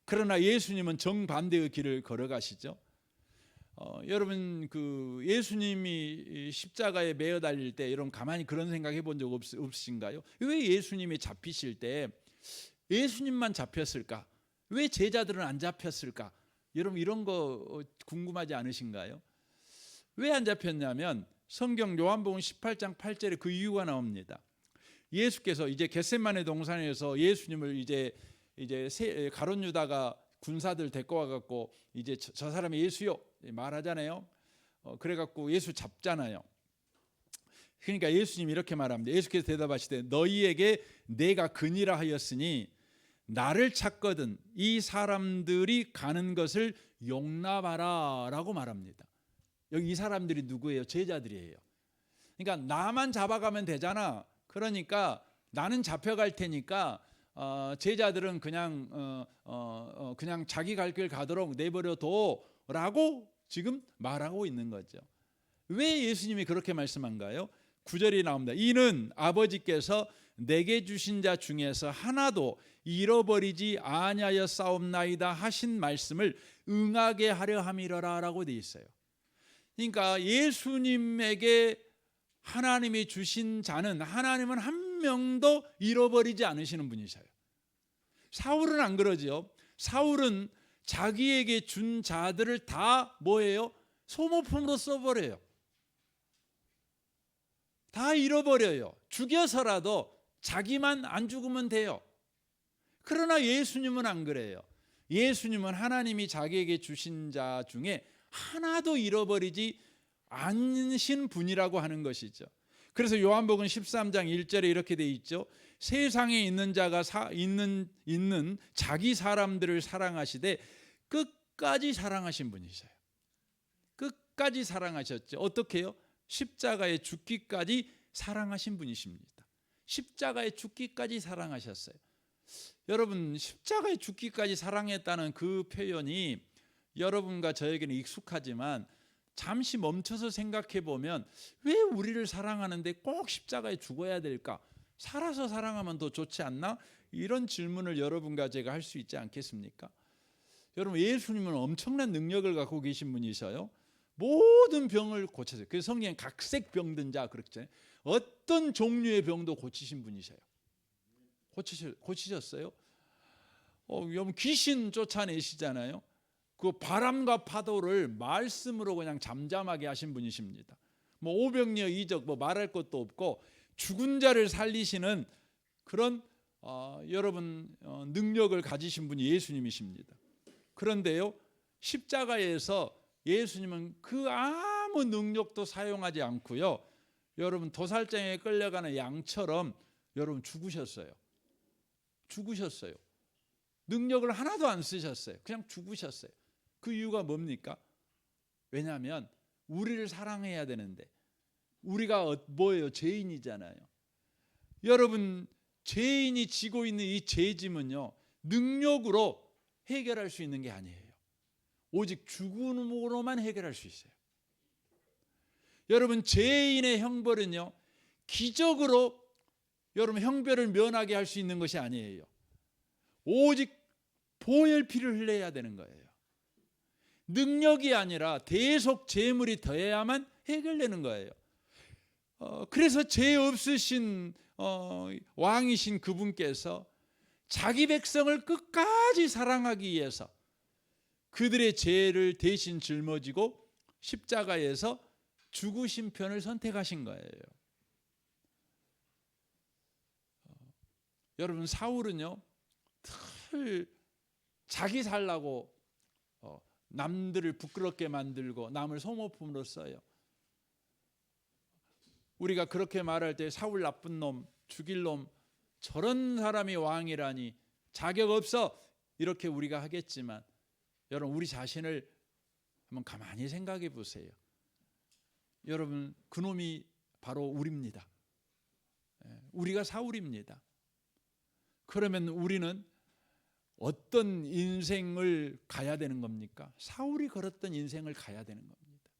그러나 예수님은 정반대의 길을 걸어가시죠. 여러분, 그 예수님이 십자가에 매어 달릴 때 여러분 가만히 그런 생각 해본 적 없으신가요? 왜 예수님이 잡히실 때 예수님만 잡혔을까? 왜 제자들은 안 잡혔을까? 여러분, 이런 거 궁금하지 않으신가요? 왜 안 잡혔냐면 성경 요한복음 18장 8절에 그 이유가 나옵니다. 예수께서 이제 겟세마네 동산에서 예수님을 이제 가룟 유다가 군사들 데리고 와갖고 이제 저 사람이 예수요 말하잖아요. 그래갖고 예수 잡잖아요. 그러니까 예수님이 이렇게 말합니다. 예수께서 대답하시되 너희에게 내가 그니라 하였으니 나를 찾거든 이 사람들이 가는 것을 용납하라 라고 말합니다. 여기 이 사람들이 누구예요? 제자들이에요. 그러니까 나만 잡아가면 되잖아. 그러니까 나는 잡혀갈 테니까 제자들은 그냥 자기 갈 길 가도록 내버려둬라고 지금 말하고 있는 거죠. 왜 예수님이 그렇게 말씀한가요? 9절이 나옵니다. 이는 아버지께서 내게 주신 자 중에서 하나도 잃어버리지 아니하였사옵나이다 하신 말씀을 응하게 하려 함이러라라고 되어 있어요. 그러니까 예수님에게 하나님이 주신 자는 하나님은 한 명도 잃어버리지 않으시는 분이셔요. 사울은 안 그러지요. 사울은 자기에게 준 자들을 다 뭐예요? 소모품으로 써버려요. 다 잃어버려요. 죽여서라도 자기만 안 죽으면 돼요. 그러나 예수님은 안 그래요. 예수님은 하나님이 자기에게 주신 자 중에 하나도 잃어버리지 않으신 분이라고 하는 것이죠. 그래서 요한복음 13장 1절에 이렇게 돼 있죠. 세상에 있는 자가 있는 자기 사람들을 사랑하시되 끝까지 사랑하신 분이세요. 끝까지 사랑하셨죠. 어떻게요? 십자가에 죽기까지 사랑하신 분이십니다. 십자가에 죽기까지 사랑하셨어요. 여러분, 십자가에 죽기까지 사랑했다는 그 표현이 여러분과 저에게는 익숙하지만 잠시 멈춰서 생각해 보면 왜 우리를 사랑하는데 꼭 십자가에 죽어야 될까? 살아서 사랑하면 더 좋지 않나? 이런 질문을 여러분과 제가 할 수 있지 않겠습니까? 여러분, 예수님은 엄청난 능력을 갖고 계신 분이셔요. 모든 병을 고쳐서, 그래서 성경에 각색 병든 자 그렇잖아요. 어떤 종류의 병도 고치신 분이셔요. 고치셨어요. 여러분, 귀신 쫓아내시잖아요. 그 바람과 파도를 말씀으로 그냥 잠잠하게 하신 분이십니다. 뭐 오병이어 이적 뭐 말할 것도 없고 죽은 자를 살리시는 그런 여러분 능력을 가지신 분이 예수님이십니다. 그런데요, 십자가에서 예수님은 그 아무 능력도 사용하지 않고요, 여러분 도살장에 끌려가는 양처럼 여러분 죽으셨어요. 능력을 하나도 안 쓰셨어요. 그냥 죽으셨어요. 그 이유가 뭡니까? 왜냐하면 우리를 사랑해야 되는데, 우리가 뭐예요? 죄인이잖아요. 여러분, 죄인이 지고 있는 이 죄짐은요, 능력으로 해결할 수 있는 게 아니에요. 오직 죽음으로만 해결할 수 있어요. 여러분, 죄인의 형벌은요, 기적으로 여러분 형벌을 면하게 할 수 있는 것이 아니에요. 오직 보혈 피를 흘려야 되는 거예요. 능력이 아니라 대속 제물이 더해야만 해결되는 거예요. 그래서 죄 없으신 왕이신 그분께서 자기 백성을 끝까지 사랑하기 위해서 그들의 죄를 대신 짊어지고 십자가에서 죽으신 편을 선택하신 거예요. 여러분, 사울은요, 늘 자기 살라고 남들을 부끄럽게 만들고 남을 소모품으로 써요. 우리가 그렇게 말할 때 사울 나쁜 놈, 죽일 놈, 저런 사람이 왕이라니 자격 없어, 이렇게 우리가 하겠지만, 여러분, 우리 자신을 한번 가만히 생각해 보세요. 여러분, 그놈이 바로 우리입니다. 우리가 사울입니다. 그러면 우리는 어떤 인생을 가야 되는 겁니까? 사울이 걸었던 인생을 가야 되는 겁니다.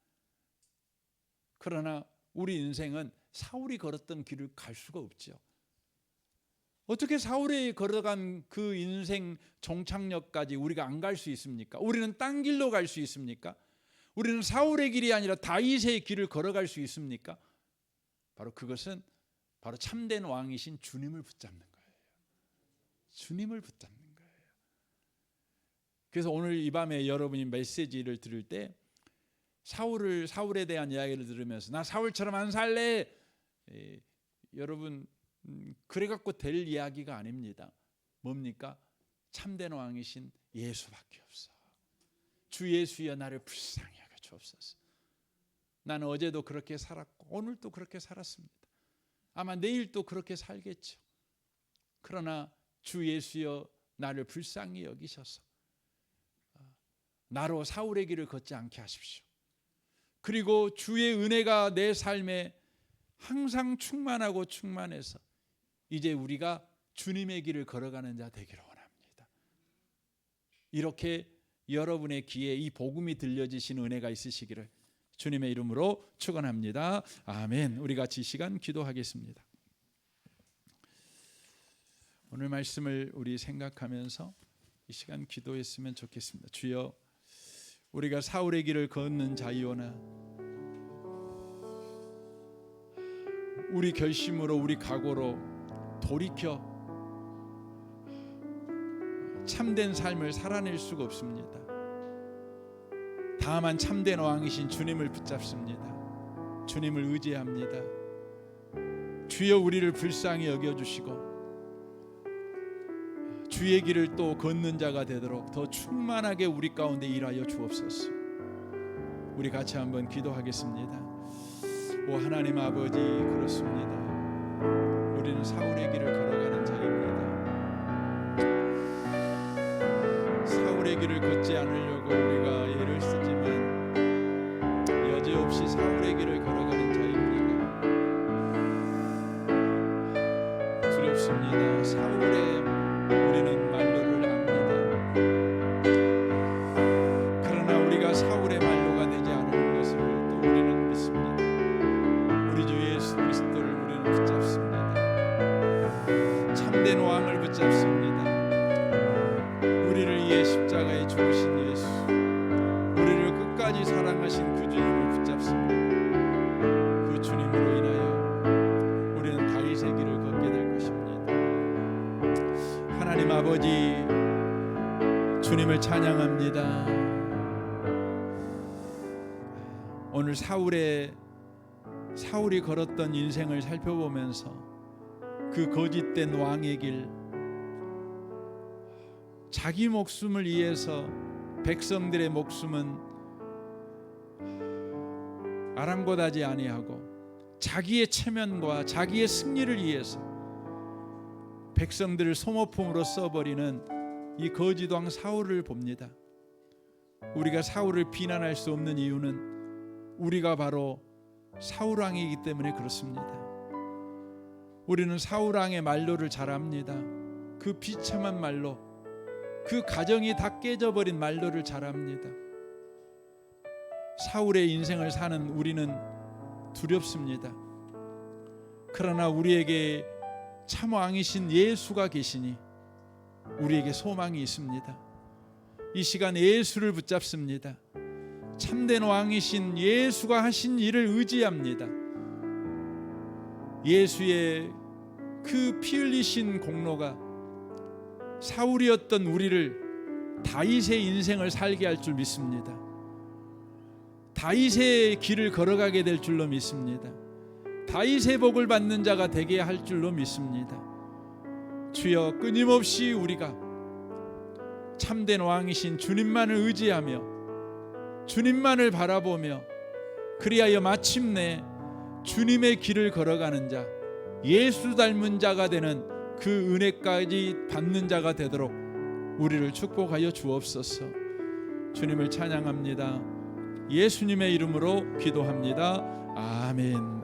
그러나 우리 인생은 사울이 걸었던 길을 갈 수가 없죠. 어떻게 사울이 걸어간 그 인생 종착역까지 우리가 안 갈 수 있습니까? 우리는 딴 길로 갈 수 있습니까? 우리는 사울의 길이 아니라 다윗의 길을 걸어갈 수 있습니까? 바로 그것은 바로 참된 왕이신 주님을 붙잡는 거예요. 주님을 붙잡는 거예요. 그래서 오늘 이 밤에 여러분이 메시지를 들을 때 사울에 대한 이야기를 들으면서 나 사울처럼 안 살래, 여러분, 그래갖고 될 이야기가 아닙니다. 뭡니까? 참된 왕이신 예수밖에 없어. 주 예수여 나를 불쌍히 여겨 주옵소서. 나는 어제도 그렇게 살았고 오늘도 그렇게 살았습니다. 아마 내일도 그렇게 살겠죠. 그러나 주 예수여 나를 불쌍히 여기셔서 나로 사울의 길을 걷지 않게 하십시오. 그리고 주의 은혜가 내 삶에 항상 충만하고 충만해서 이제 우리가 주님의 길을 걸어가는 자 되기를 원합니다. 이렇게 여러분의 귀에 이 복음이 들려지신 은혜가 있으시기를 주님의 이름으로 축원합니다. 아멘. 우리 같이 이 시간 기도하겠습니다. 오늘 말씀을 우리 생각하면서 이 시간 기도했으면 좋겠습니다. 주여, 우리가 사울의 길을 걷는 자이오나 우리 결심으로 우리 각오로 돌이켜 참된 삶을 살아낼 수가 없습니다. 다만 참된 왕이신 주님을 붙잡습니다. 주님을 의지합니다. 주여 우리를 불쌍히 여겨주시고 주의 길을 또 걷는 자가 되도록 더 충만하게 우리 가운데 일하여 주옵소서. 우리 같이 한번 기도하겠습니다. 오 하나님 아버지, 그렇습니다. 우리는 사울의 길을 걸어가는 자입니다. 사울의 길을 걷지 않으려고 우리가 애를 쓰지만 여지없이 사울의 길을 걸어가는 자입니다. 두렵습니다. 사울의 우리는 말로를 압니다. 그러나 우리가 사울의 말로가 되지 않을 것을 또 우리는 믿습니다. 우리 주 예수 그리스도를 우리는 붙잡습니다. 참된 왕을 붙잡습니다. 우리를 위해 십자가에 죽으신 예수, 우리를 끝까지 사랑하신 그 주님을 붙잡습니다. 그 주님으로 인하여 우리는 다윗의 길을 걷게 될 것입니다. 하나님 아버지, 주님을 찬양합니다. 오늘 사울이 걸었던 인생을 살펴보면서 그 거짓된 왕의 길, 자기 목숨을 위해서 백성들의 목숨은 아랑곳하지 아니하고 자기의 체면과 자기의 승리를 위해서 백성들을 소모품으로 써버리는 이 거짓 왕 사울을 봅니다. 우리가 사울을 비난할 수 없는 이유는 우리가 바로 사울 왕이기 때문에 그렇습니다. 우리는 사울 왕의 말로를 잘 압니다. 그 비참한 말로, 그 가정이 다 깨져버린 말로를 잘 압니다. 사울의 인생을 사는 우리는 두렵습니다. 그러나 우리에게 참 왕이신 예수가 계시니 우리에게 소망이 있습니다. 이 시간 예수를 붙잡습니다. 참된 왕이신 예수가 하신 일을 의지합니다. 예수의 그 피 흘리신 공로가 사울이었던 우리를 다윗의 인생을 살게 할 줄 믿습니다. 다윗의 길을 걸어가게 될 줄로 믿습니다. 다윗의 복을 받는 자가 되게 할 줄로 믿습니다. 주여, 끊임없이 우리가 참된 왕이신 주님만을 의지하며 주님만을 바라보며 그리하여 마침내 주님의 길을 걸어가는 자, 예수 닮은 자가 되는 그 은혜까지 받는 자가 되도록 우리를 축복하여 주옵소서. 주님을 찬양합니다. 예수님의 이름으로 기도합니다. 아멘.